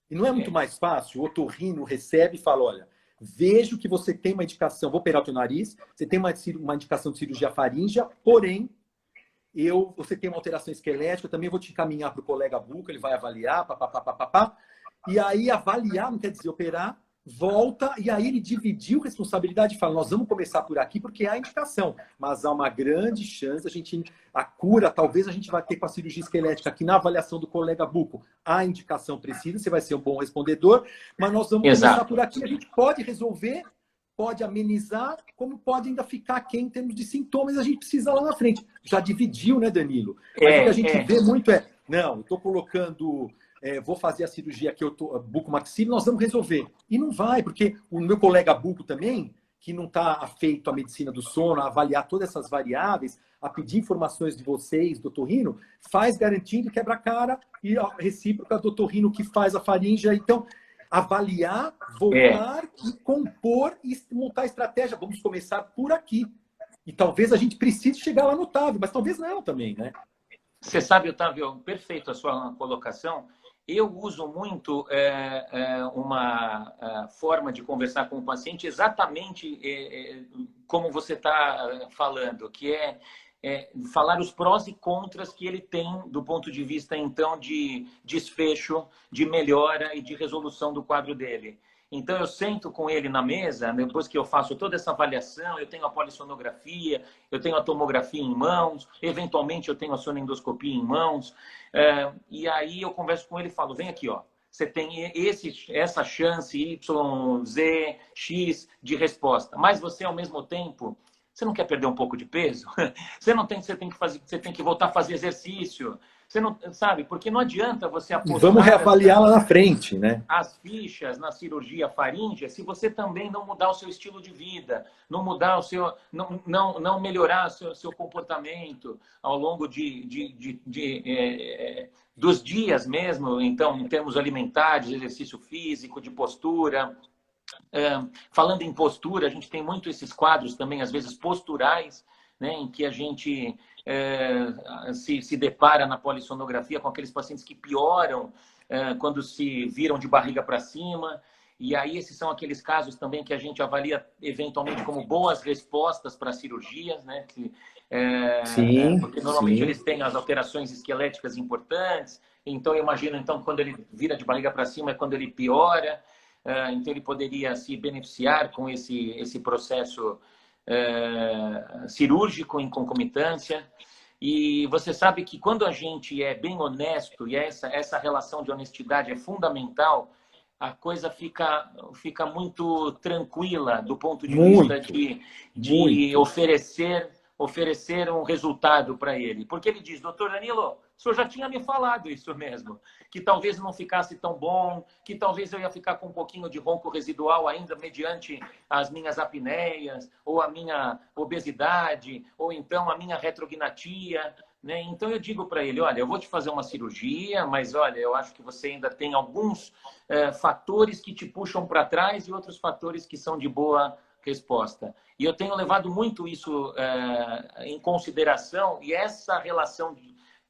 E não é muito mais fácil, o otorrino recebe e fala, olha, vejo que você tem uma indicação, vou operar o teu nariz, você tem uma indicação de cirurgia faríngea, porém, você tem uma alteração esquelética, eu também vou te encaminhar para o colega Buca, ele vai avaliar, papapá. E aí avaliar não quer dizer operar, volta, e aí ele dividiu responsabilidade e fala, nós vamos começar por aqui porque há indicação, mas há uma grande chance, a cura, talvez a gente vai ter com a cirurgia esquelética aqui na avaliação do colega Buco, a indicação precisa, você vai ser um bom respondedor, mas nós vamos começar por aqui, a gente pode resolver, pode amenizar, como pode ainda ficar aqui em termos de sintomas, a gente precisa lá na frente. Já dividiu, né, Danilo? Mas o que a gente vê muito não, eu estou colocando... vou fazer a cirurgia aqui, bucomaxilo, nós vamos resolver. E não vai, porque o meu colega buco também, que não está afeito à medicina do sono, a avaliar todas essas variáveis, a pedir informações de vocês, do otorrino, faz garantindo quebra-cara e a recíproca do otorrino que faz a faringe. Então, avaliar, voltar e compor e montar a estratégia. Vamos começar por aqui. E talvez a gente precise chegar lá no Otávio, mas talvez não também, né? Você sabe, Otávio, perfeito a sua colocação. Eu uso muito uma forma de conversar com o paciente exatamente como você está falando, que é falar os prós e contras que ele tem do ponto de vista, então, de desfecho, de melhora e de resolução do quadro dele. Então, eu sento com ele na mesa, depois que eu faço toda essa avaliação, eu tenho a polissonografia, eu tenho a tomografia em mãos, eventualmente eu tenho a sonendoscopia em mãos, e aí eu converso com ele e falo, vem aqui, ó, você tem essa chance Y, Z, X de resposta, mas você, ao mesmo tempo, você não quer perder um pouco de peso? Você tem que voltar a fazer exercício. Você não sabe, porque não adianta você apostar. E vamos reavaliar lá na frente, né? As fichas na cirurgia faríngea, se você também não mudar o seu estilo de vida, não mudar o seu, não melhorar o seu comportamento ao longo dos dias mesmo, então, em termos alimentares, de exercício físico, de postura. Falando em postura, a gente tem muito esses quadros também, às vezes posturais, né, em que a gente se depara na polissonografia com aqueles pacientes que pioram quando se viram de barriga para cima. E aí esses são aqueles casos também que a gente avalia eventualmente como boas respostas para cirurgias, né? Porque normalmente eles têm as alterações esqueléticas importantes. Então eu imagino, então, quando ele vira de barriga para cima é quando ele piora. Então ele poderia se beneficiar com esse processo cirúrgico em concomitância. E você sabe que quando a gente é bem honesto, e essa relação de honestidade é fundamental, a coisa fica muito tranquila do ponto de vista de oferecer um resultado para ele. Porque ele diz, doutor Danilo, o senhor já tinha me falado isso mesmo, que talvez não ficasse tão bom, que talvez eu ia ficar com um pouquinho de ronco residual ainda mediante as minhas apneias, ou a minha obesidade, ou então a minha retrognatia, né? Então eu digo para ele, olha, eu vou te fazer uma cirurgia, mas olha, eu acho que você ainda tem alguns fatores que te puxam para trás e outros fatores que são de boa resposta. E eu tenho levado muito isso em consideração, e essa relação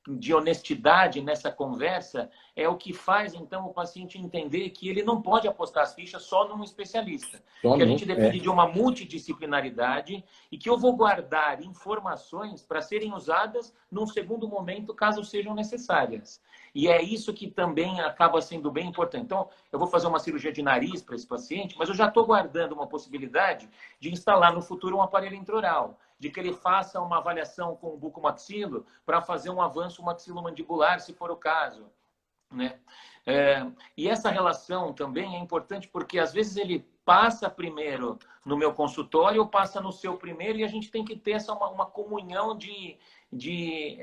de honestidade nessa conversa é o que faz, então, o paciente entender que ele não pode apostar as fichas só num especialista. Que a gente depende de uma multidisciplinaridade e que eu vou guardar informações para serem usadas num segundo momento, caso sejam necessárias. E é isso que também acaba sendo bem importante. Então, eu vou fazer uma cirurgia de nariz para esse paciente, mas eu já estou guardando uma possibilidade de instalar no futuro um aparelho intraoral, de que ele faça uma avaliação com o bucomaxilo para fazer um avanço maxilomandibular, se for o caso, né? E essa relação também é importante porque, às vezes, ele passa primeiro no meu consultório ou passa no seu primeiro, e a gente tem que ter uma comunhão de de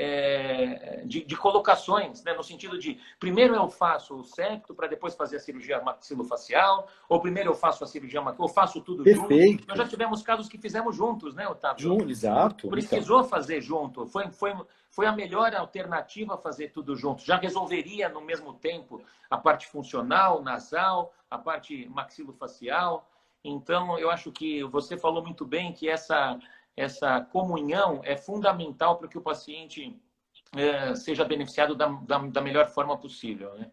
colocações, né? No sentido de, primeiro eu faço o septo para depois fazer a cirurgia maxilofacial, ou primeiro eu faço a cirurgia ou faço tudo junto. Perfeito. Nós já tivemos casos que fizemos juntos, né, Otávio? Exato. Precisou fazer junto. Foi a melhor alternativa fazer tudo junto. Já resolveria no mesmo tempo a parte funcional, nasal, a parte maxilofacial. Então, eu acho que você falou muito bem que essa comunhão é fundamental para que o paciente seja beneficiado da melhor forma possível, né?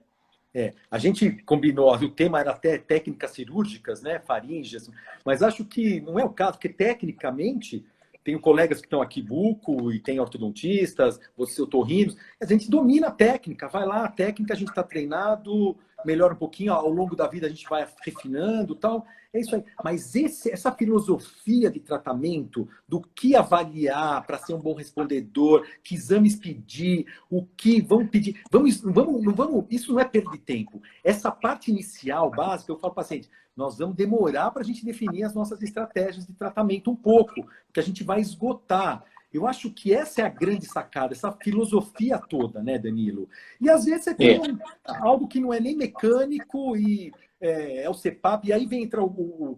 A gente combinou, o tema era até técnicas cirúrgicas, né, faríngeas, mas acho que não é o caso, porque tecnicamente tenho colegas que estão aqui, buco, e tem ortodontistas, você, otorrinos, a gente domina a técnica, vai lá, a técnica a gente está treinado, melhora um pouquinho, ao longo da vida a gente vai refinando e tal, é isso aí. Mas essa filosofia de tratamento, do que avaliar para ser um bom respondedor, que exames pedir, o que vamos pedir, isso não é perda de tempo. Essa parte inicial, básica, eu falo para o paciente, nós vamos demorar para a gente definir as nossas estratégias de tratamento um pouco, porque a gente vai esgotar. Eu acho que essa é a grande sacada, essa filosofia toda, né, Danilo? E às vezes você tem algo que não é nem mecânico e é o CPAP, e aí vem entrar o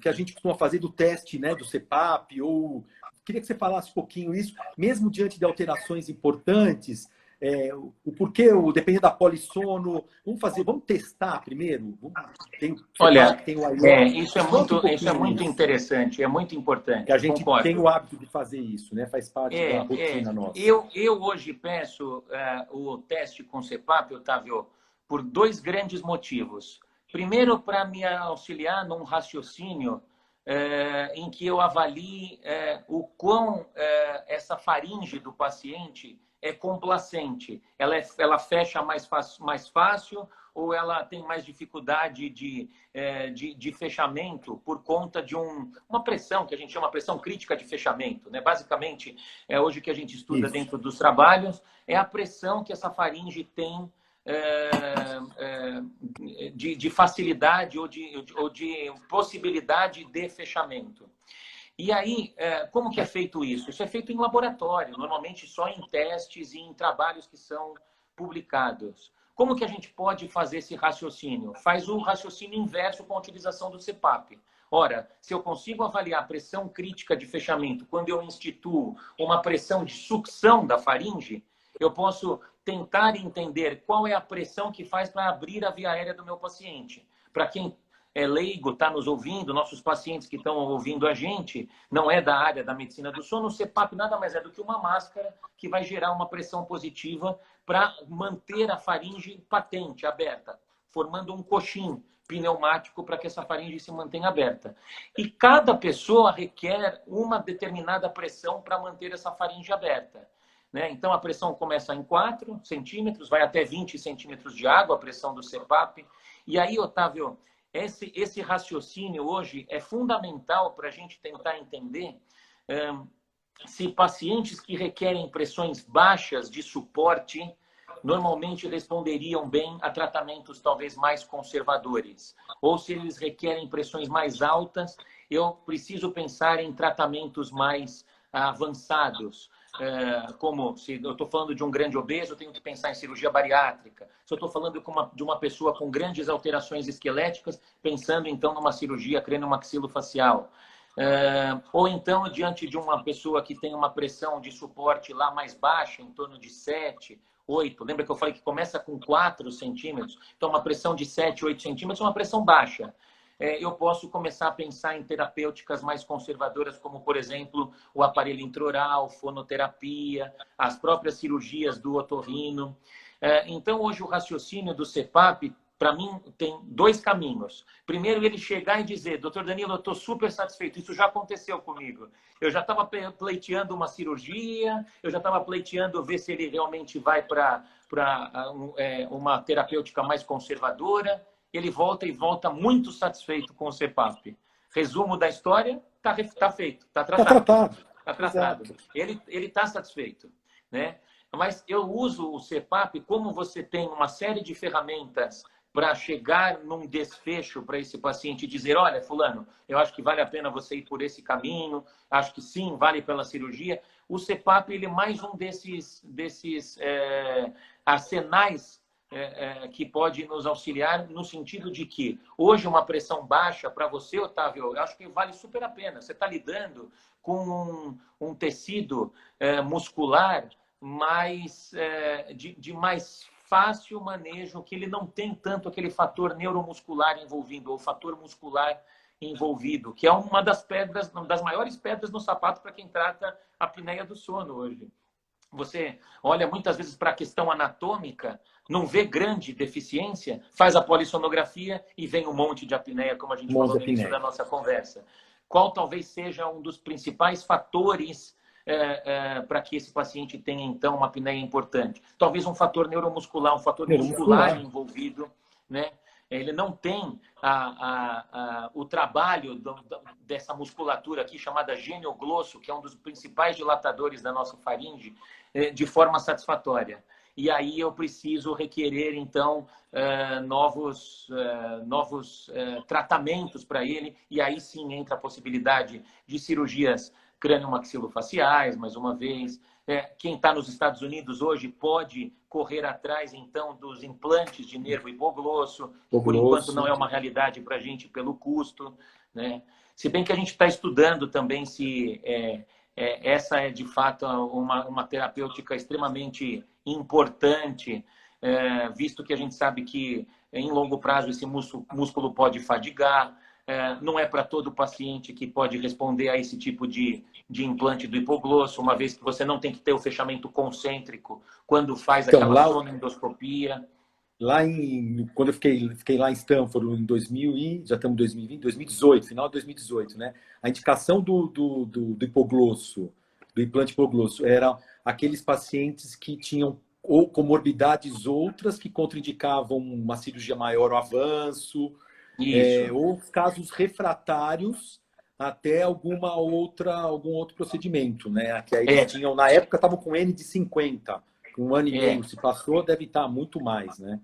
que a gente costuma fazer do teste, né, do CPAP, ou queria que você falasse um pouquinho isso, mesmo diante de alterações importantes, o porquê, dependendo da polissono, vamos testar primeiro? Olha, tem o IOS, isso é muito interessante, é muito importante. que a gente concordo. tem o hábito de fazer isso, né? Faz parte da rotina nossa. Eu hoje peço o teste com CPAP, Otávio, por 2 grandes motivos. Primeiro, para me auxiliar num raciocínio em que eu avalie o quão essa faringe do paciente é complacente. Ela fecha mais fácil ou ela tem mais dificuldade de fechamento por conta de uma pressão, que a gente chama pressão crítica de fechamento, né? Basicamente, hoje que a gente estuda Isso. dentro dos trabalhos, é a pressão que essa faringe tem de facilidade ou de possibilidade de fechamento. E aí, como que é feito isso? Isso é feito em laboratório, normalmente só em testes e em trabalhos que são publicados. Como que a gente pode fazer esse raciocínio? Faz o raciocínio inverso com a utilização do CPAP. Ora, se eu consigo avaliar a pressão crítica de fechamento quando eu instituo uma pressão de sucção da faringe, eu posso tentar entender qual é a pressão que faz para abrir a via aérea do meu paciente. Para quem é leigo, está nos ouvindo, nossos pacientes que estão ouvindo a gente, não é da área da medicina do sono, o CPAP nada mais é do que uma máscara que vai gerar uma pressão positiva para manter a faringe patente, aberta, formando um coxim pneumático para que essa faringe se mantenha aberta. E cada pessoa requer uma determinada pressão para manter essa faringe aberta. Né? Então, a pressão começa em 4 centímetros, vai até 20 centímetros de água, a pressão do CPAP. E aí, Otávio, esse raciocínio hoje é fundamental para a gente tentar entender se pacientes que requerem pressões baixas de suporte normalmente responderiam bem a tratamentos talvez mais conservadores. Ou se eles requerem pressões mais altas, eu preciso pensar em tratamentos mais avançados. Como se eu estou falando de um grande obeso, eu tenho que pensar em cirurgia bariátrica. Se eu estou falando de uma pessoa com grandes alterações esqueléticas, pensando então numa cirurgia crânio-maxilofacial. Ou então, diante de uma pessoa que tem uma pressão de suporte lá mais baixa, em torno de 7, 8. Lembra que eu falei que começa com 4 centímetros? Então, uma pressão de 7, 8 centímetros é uma pressão baixa. Eu posso começar a pensar em terapêuticas mais conservadoras, como, por exemplo, o aparelho intraoral, fonoterapia, as próprias cirurgias do otorrino. Então, hoje, o raciocínio do CPAP, para mim, tem 2 caminhos. Primeiro, ele chegar e dizer, doutor Danilo, eu estou super satisfeito, isso já aconteceu comigo. Eu já estava pleiteando uma cirurgia, eu já estava pleiteando ver se ele realmente vai para uma terapêutica mais conservadora. Ele volta muito satisfeito com o CPAP. Resumo da história, está feito, está tratado. Está tratado. Ele está satisfeito, né? Mas eu uso o CPAP como você tem uma série de ferramentas para chegar num desfecho para esse paciente e dizer, olha, fulano, eu acho que vale a pena você ir por esse caminho, acho que sim, vale pela cirurgia. O CPAP ele é mais um desses arsenais que pode nos auxiliar no sentido de que hoje uma pressão baixa para você, Otávio, eu acho que vale super a pena. Você está lidando com um tecido muscular de mais fácil manejo, que ele não tem tanto aquele fator neuromuscular envolvido, ou fator muscular envolvido, que é uma das maiores pedras no sapato para quem trata a apneia do sono hoje. Você olha muitas vezes para a questão anatômica, não vê grande deficiência, faz a polissonografia e vem um monte de apneia, como a gente falou no início da nossa conversa. Qual talvez seja um dos principais fatores para que esse paciente tenha, então, uma apneia importante? Talvez um fator neuromuscular, um fator muscular envolvido, né? Ele não tem o trabalho dessa musculatura aqui, chamada genioglosso, que é um dos principais dilatadores da nossa faringe, de forma satisfatória. E aí eu preciso requerer, então, novos tratamentos para ele, e aí sim entra a possibilidade de cirurgias crânio-maxilofaciais, mais uma vez. Quem está nos Estados Unidos hoje pode correr atrás, então, dos implantes de nervo hipoglosso. Por enquanto não é uma realidade para a gente pelo custo, né? Se bem que a gente está estudando também se essa é, de fato, uma terapêutica extremamente importante, visto que a gente sabe que, em longo prazo, esse músculo pode fadigar. Não é para todo paciente que pode responder a esse tipo de implante do hipoglosso, uma vez que você não tem que ter o fechamento concêntrico quando faz aquela sonoendoscopia. Quando eu fiquei lá em Stanford em 2000 já estamos em 2020, 2018, final de 2018, né? A indicação do hipoglosso, do implante hipoglosso, era aqueles pacientes que tinham ou comorbidades outras que contraindicavam uma cirurgia maior, o avanço, ou casos refratários até algum outro procedimento, né? Que aí eles tinham, na época, estavam com N de 50. Um ano e meio se passou, deve estar muito mais, né?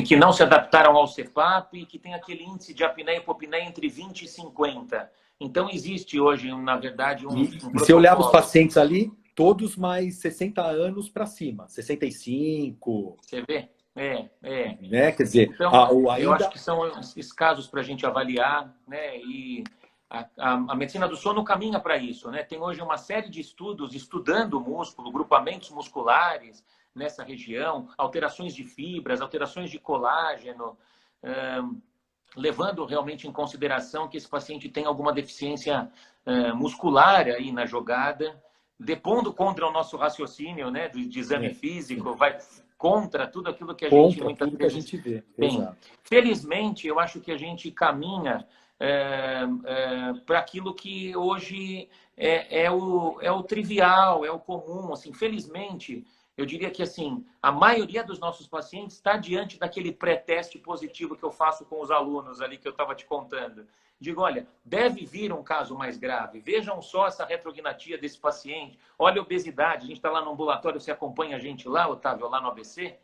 Que não se adaptaram ao CPAP e que tem aquele índice de apneia e hipopneia entre 20 e 50. Então, existe hoje, na verdade, um protocolo. Se olhar os pacientes ali, todos mais 60 anos para cima, 65. Você vê? Né? Quer dizer, então, eu acho que são esses casos para a gente avaliar, né? E a medicina do sono caminha para isso, né? Tem hoje uma série de estudos estudando o músculo, grupamentos musculares nessa região, alterações de fibras, alterações de colágeno, levando realmente em consideração que esse paciente tem alguma deficiência muscular aí na jogada, depondo contra o nosso raciocínio, né, de exame físico, vai contra tudo aquilo que a gente muitas vezes vê. tem. Exato. Felizmente, eu acho que a gente caminha para aquilo que hoje é o trivial, é o comum. Assim, felizmente, eu diria que assim, a maioria dos nossos pacientes está diante daquele pré-teste positivo que eu faço com os alunos ali que eu estava te contando. Digo, olha, deve vir um caso mais grave. Vejam só essa retrognatia desse paciente. Olha a obesidade. A gente está lá no ambulatório, você acompanha a gente lá, Otávio, lá no ABC,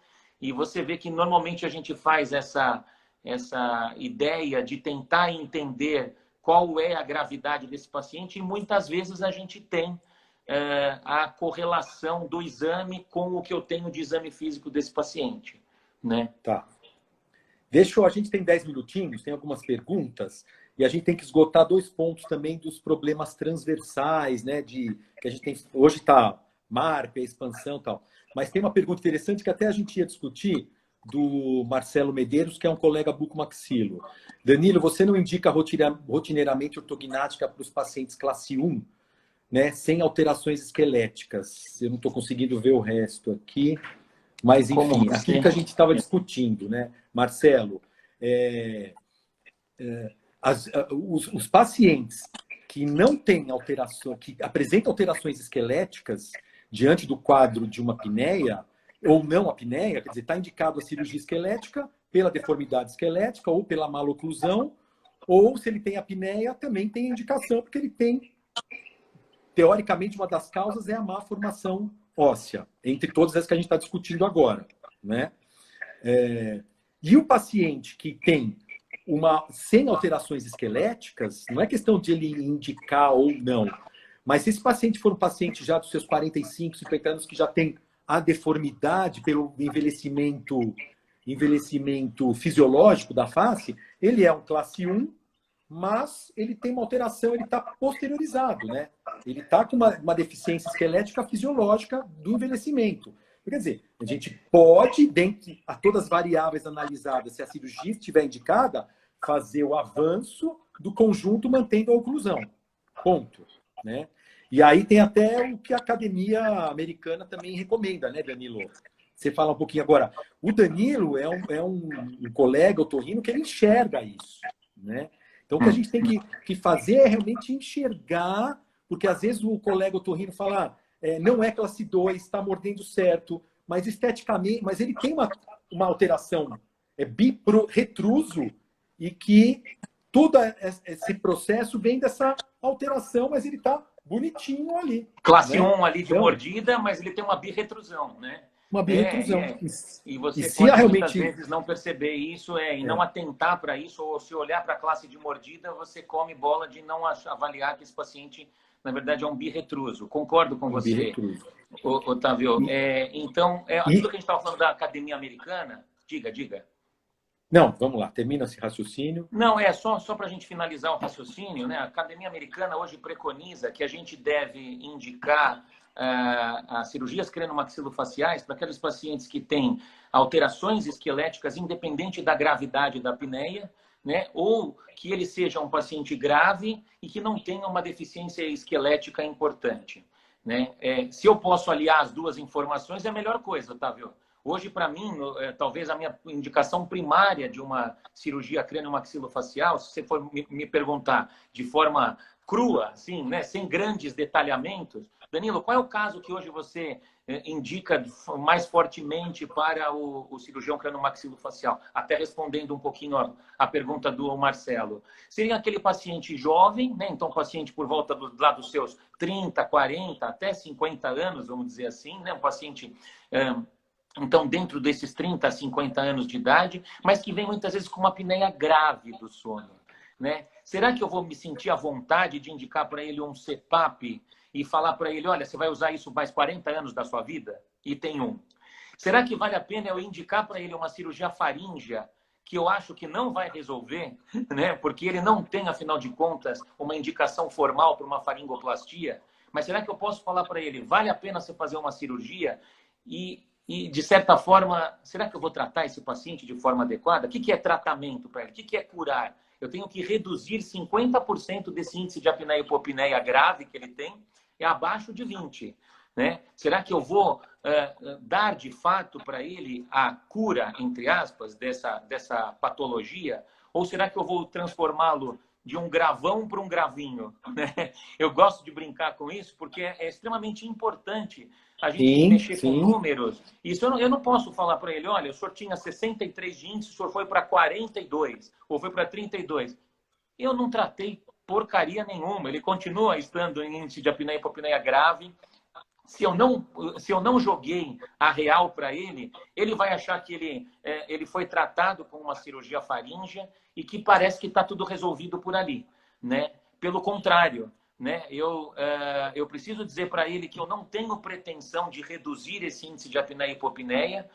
e você vê que normalmente a gente faz essa ideia de tentar entender qual é a gravidade desse paciente e muitas vezes a gente tem a correlação do exame com o que eu tenho de exame físico desse paciente, né? Tá. A gente tem 10 minutinhos, tem algumas perguntas, e a gente tem que esgotar 2 pontos também dos problemas transversais, né? Que a gente tem. Hoje está MARP, a expansão e tal. Mas tem uma pergunta interessante que até a gente ia discutir, do Marcelo Medeiros, que é um colega bucomaxilo. Danilo, você não indica rotineiramente ortognática para os pacientes classe 1, né, sem alterações esqueléticas? Eu não estou conseguindo ver o resto aqui, mas enfim, aquilo que a gente estava discutindo, né, Marcelo, os pacientes que não têm alteração, que apresentam alterações esqueléticas diante do quadro de uma apneia, ou não apneia, quer dizer, está indicado a cirurgia esquelética pela deformidade esquelética ou pela maloclusão, ou se ele tem apneia, também tem indicação, porque ele tem, teoricamente, uma das causas é a má formação óssea, entre todas as que a gente está discutindo agora, né? E o paciente que tem sem alterações esqueléticas, não é questão de ele indicar ou não, mas se esse paciente for um paciente já dos seus 45, 50 anos, que já tem a deformidade pelo envelhecimento fisiológico da face, ele é um classe 1, mas ele tem uma alteração, ele está posteriorizado, né? Ele está com uma deficiência esquelética fisiológica do envelhecimento. Quer dizer, a gente pode, dentre a todas as variáveis analisadas, se a cirurgia estiver indicada, fazer o avanço do conjunto mantendo a oclusão. Ponto. Né? E aí tem até o que a academia americana também recomenda, né, Danilo? Você fala um pouquinho agora. O Danilo é um colega otorrino que ele enxerga isso, né? Então, o que a gente tem que fazer é realmente enxergar, porque às vezes o colega otorrino fala, não é classe 2, está mordendo certo, mas esteticamente, mas ele tem uma alteração retruso e que todo esse processo vem dessa alteração, mas ele está bonitinho ali. Classe né? 1 ali de então, mordida, mas ele tem uma birretrusão, né? Uma birretrusão. E você se pode realmente... muitas vezes não perceber isso e não atentar para isso, ou se olhar para a classe de mordida, você come bola de não avaliar que esse paciente, na verdade, é um birretruso. Concordo com você, Otávio. Então, aquilo que a gente estava falando da academia americana, diga. Não, vamos lá, termina esse raciocínio. Não, só para a gente finalizar o raciocínio, né? A academia americana hoje preconiza que a gente deve indicar as cirurgias crânio-maxilofaciais para aqueles pacientes que têm alterações esqueléticas independente da gravidade da apneia, né? Ou que ele seja um paciente grave e que não tenha uma deficiência esquelética importante, né? Se eu posso aliar as duas informações, é a melhor coisa, Otávio. Hoje, para mim, talvez a minha indicação primária de uma cirurgia crânio-maxilofacial, se você for me perguntar de forma crua, assim, né, sem grandes detalhamentos, Danilo, qual é o caso que hoje você indica mais fortemente para o cirurgião crânio-maxilofacial? Até respondendo um pouquinho a pergunta do Marcelo. Seria aquele paciente jovem, né? Então, paciente por volta lá dos seus 30, 40, até 50 anos, vamos dizer assim, né? Um paciente... Então, dentro desses 30 a 50 anos de idade, mas que vem muitas vezes com uma apneia grave do sono, né? Será que eu vou me sentir à vontade de indicar para ele um CPAP e falar para ele, olha, você vai usar isso mais 40 anos da sua vida? E tem um. Será que vale a pena eu indicar para ele uma cirurgia faríngea que eu acho que não vai resolver, né? Porque ele não tem, afinal de contas, uma indicação formal para uma faringoplastia? Mas será que eu posso falar para ele, vale a pena você fazer uma cirurgia e, de certa forma, será que eu vou tratar esse paciente de forma adequada? O que é tratamento para ele? O que é curar? Eu tenho que reduzir 50% desse índice de apneia e hipopneia grave que ele tem, abaixo de 20%. Né? Será que eu vou dar, de fato, para ele a cura, entre aspas, dessa patologia? Ou será que eu vou transformá-lo de um gravão para um gravinho? Né? Eu gosto de brincar com isso porque é extremamente importante a gente mexer com números. Isso eu não posso falar para ele, olha, o senhor tinha 63 de índice, o senhor foi para 42, ou foi para 32. Eu não tratei porcaria nenhuma, ele continua estando em índice de apneia e hipopneia grave. Se eu não joguei a real para ele, ele vai achar que ele foi tratado com uma cirurgia faríngea e que parece que está tudo resolvido por ali, né? Pelo contrário, né? Eu preciso dizer para ele que eu não tenho pretensão de reduzir esse índice de apneia e hipopneia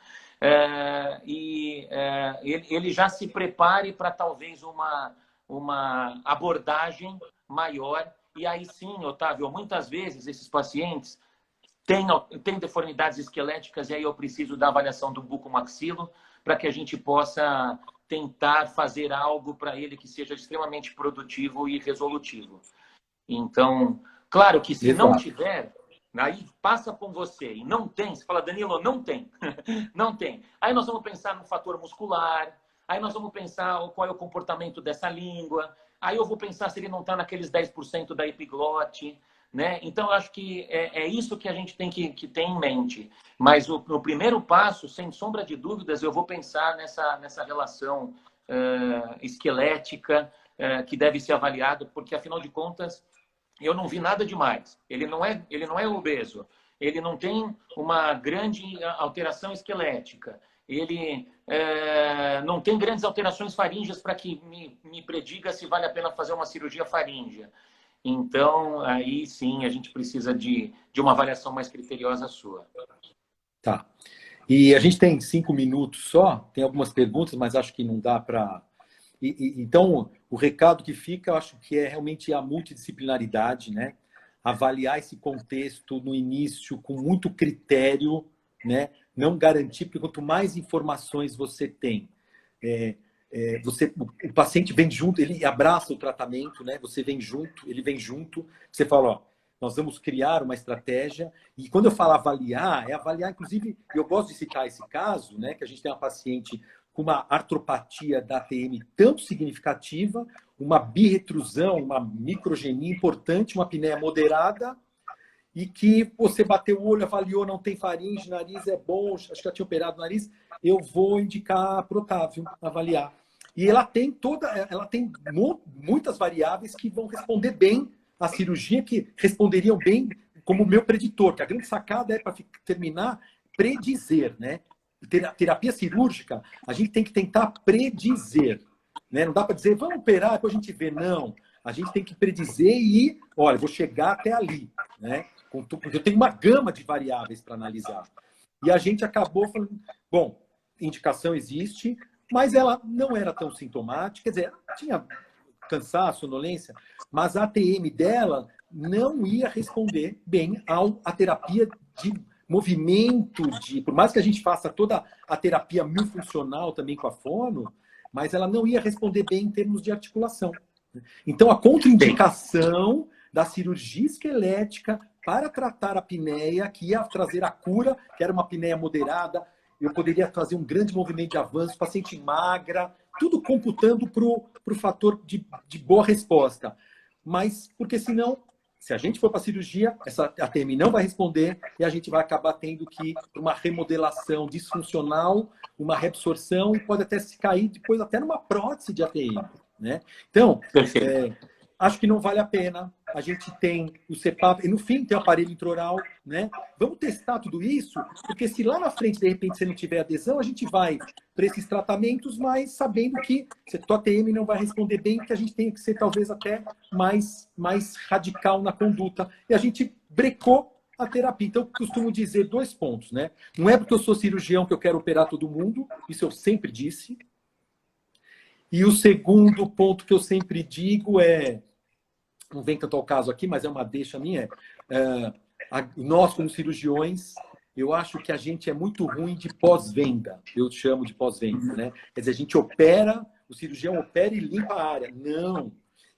ele já se prepare para talvez uma abordagem maior. E aí sim, Otávio, muitas vezes esses pacientes tem deformidades esqueléticas e aí eu preciso da avaliação do bucomaxilo para que a gente possa tentar fazer algo para ele que seja extremamente produtivo e resolutivo. Então, claro que se não tiver, aí passa com você e não tem, você fala, Danilo, não tem. Não tem. Aí nós vamos pensar no fator muscular, aí nós vamos pensar qual é o comportamento dessa língua, aí eu vou pensar se ele não está naqueles 10% da epiglote, né? Então, eu acho que é isso que a gente tem que ter em mente. Mas no primeiro passo, sem sombra de dúvidas, eu vou pensar nessa relação esquelética que deve ser avaliada, porque, afinal de contas, eu não vi nada demais. Ele não é obeso, ele não tem uma grande alteração esquelética, ele não tem grandes alterações faríngeas para que me prediga se vale a pena fazer uma cirurgia faríngea. Então, aí sim, a gente precisa de uma avaliação mais criteriosa sua. Tá. E a gente tem 5 minutos só, tem algumas perguntas, mas acho que não dá para... Então, o recado que fica, eu acho que é realmente a multidisciplinaridade, né? Avaliar esse contexto no início com muito critério, né? Não garantir, porque quanto mais informações você tem, o paciente vem junto, ele abraça o tratamento, né? Você vem junto, ele vem junto, você fala, ó, nós vamos criar uma estratégia, e quando eu falo avaliar, é avaliar, inclusive, eu gosto de citar esse caso, né? Que a gente tem uma paciente com uma artropatia da ATM tão significativa, uma birretrusão, uma microgenia importante, uma apneia moderada, e que você bateu o olho, avaliou, não tem faringe, nariz é bom, acho que já tinha operado o nariz, eu vou indicar para o Otávio avaliar. E ela tem muitas variáveis que vão responder bem à cirurgia, que responderiam bem como o meu preditor, que a grande sacada é, para terminar, predizer, né? Terapia cirúrgica, a gente tem que tentar predizer, né? Não dá para dizer, vamos operar, depois a gente vê. Não, a gente tem que predizer e, olha, vou chegar até ali, né? Porque eu tenho uma gama de variáveis para analisar. E a gente acabou falando, bom, indicação existe, mas ela não era tão sintomática, quer dizer, tinha cansaço, sonolência, mas a ATM dela não ia responder bem à terapia de movimento, por mais que a gente faça toda a terapia miofuncional também com a fono, mas ela não ia responder bem em termos de articulação. Então, a contraindicação da cirurgia esquelética para tratar a apneia, que ia trazer a cura, que era uma apneia moderada, eu poderia trazer um grande movimento de avanço, paciente magra, tudo computando para o fator de boa resposta. Mas, porque senão, se a gente for para a cirurgia, essa ATM não vai responder e a gente vai acabar tendo que ir para uma remodelação disfuncional, uma reabsorção e pode até se cair depois até numa prótese de ATM, né? Então, acho que não vale a pena. A gente tem o CPAP, e no fim tem o aparelho intraoral, né? Vamos testar tudo isso, porque se lá na frente, de repente, você não tiver adesão, a gente vai para esses tratamentos, mas sabendo que se a tua ATM não vai responder bem, que a gente tem que ser talvez até mais radical na conduta. E a gente brecou a terapia. Então, eu costumo dizer 2 pontos, né? Não é porque eu sou cirurgião que eu quero operar todo mundo, isso eu sempre disse. E o segundo ponto que eu sempre digo é, não vem tanto ao caso aqui, mas é uma deixa minha, nós como cirurgiões, eu acho que a gente é muito ruim de pós-venda, eu chamo de pós-venda, né? Quer dizer, a gente opera, o cirurgião opera e limpa a área. Não.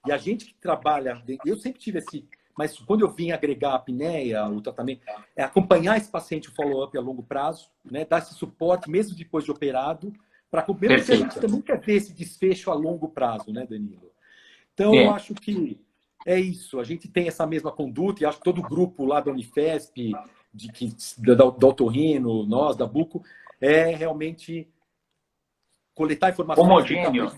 E a gente que trabalha, eu sempre tive esse, mas quando eu vim agregar a apneia, o tratamento, é acompanhar esse paciente, o follow-up a longo prazo, né? Dar esse suporte, mesmo depois de operado, para mesmo que a gente também quer ver esse desfecho a longo prazo, né, Danilo? Então, eu acho que é isso. A gente tem essa mesma conduta, e acho que todo o grupo lá da Unifesp, da Otorrino, nós, da Buco, é realmente coletar informações, homogêneo,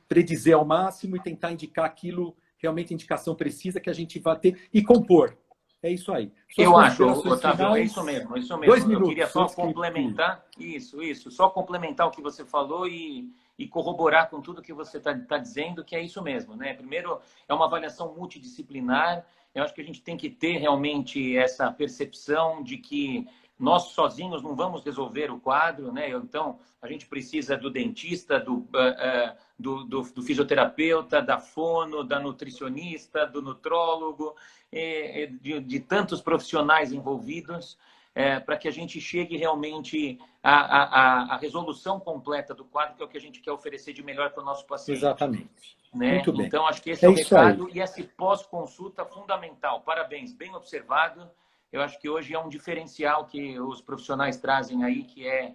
predizer ao máximo e tentar indicar aquilo, realmente a indicação precisa que a gente vai ter, e compor. É isso aí. Eu acho, Otávio, é isso mesmo, isso mesmo. 2 minutos. Eu queria só complementar, só complementar o que você falou e corroborar com tudo que você está dizendo, que é isso mesmo, né? Primeiro, é uma avaliação multidisciplinar. Eu acho que a gente tem que ter realmente essa percepção de que nós sozinhos não vamos resolver o quadro, né? Então, a gente precisa do dentista, do fisioterapeuta, da fono, da nutricionista, do nutrólogo, de tantos profissionais envolvidos, para que a gente chegue realmente à resolução completa do quadro, que é o que a gente quer oferecer de melhor para o nosso paciente. Exatamente. Né? Muito bem. Então, acho que esse é o recado e esse pós-consulta fundamental. Parabéns, bem observado. Eu acho que hoje é um diferencial que os profissionais trazem aí, que é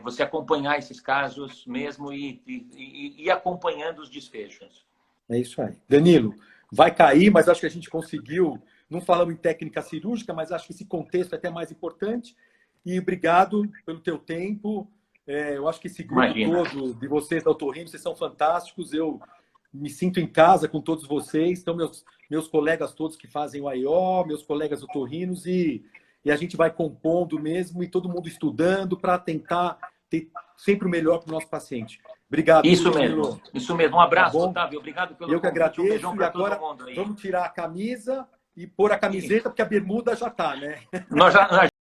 você acompanhar esses casos mesmo e acompanhando os desfechos. É isso aí. Danilo, vai cair, mas acho que a gente conseguiu. Não falamos em técnica cirúrgica, mas acho que esse contexto é até mais importante. E obrigado pelo teu tempo. Eu acho que esse grupo todo de vocês da Otorrino, vocês são fantásticos. Eu me sinto em casa com todos vocês. Então, meus colegas todos que fazem o AIO, meus colegas otorrinos, e e a gente vai compondo mesmo e todo mundo estudando para tentar ter sempre o melhor para o nosso paciente. Obrigado. Isso Murilo. mesmo, isso mesmo. Um abraço, Tá bom? Otávio. Obrigado pelo Eu que convite. agradeço. Um beijão E para agora todo mundo aí. vamos tirar a camisa e pôr a camiseta, porque a bermuda já está, né? Nós já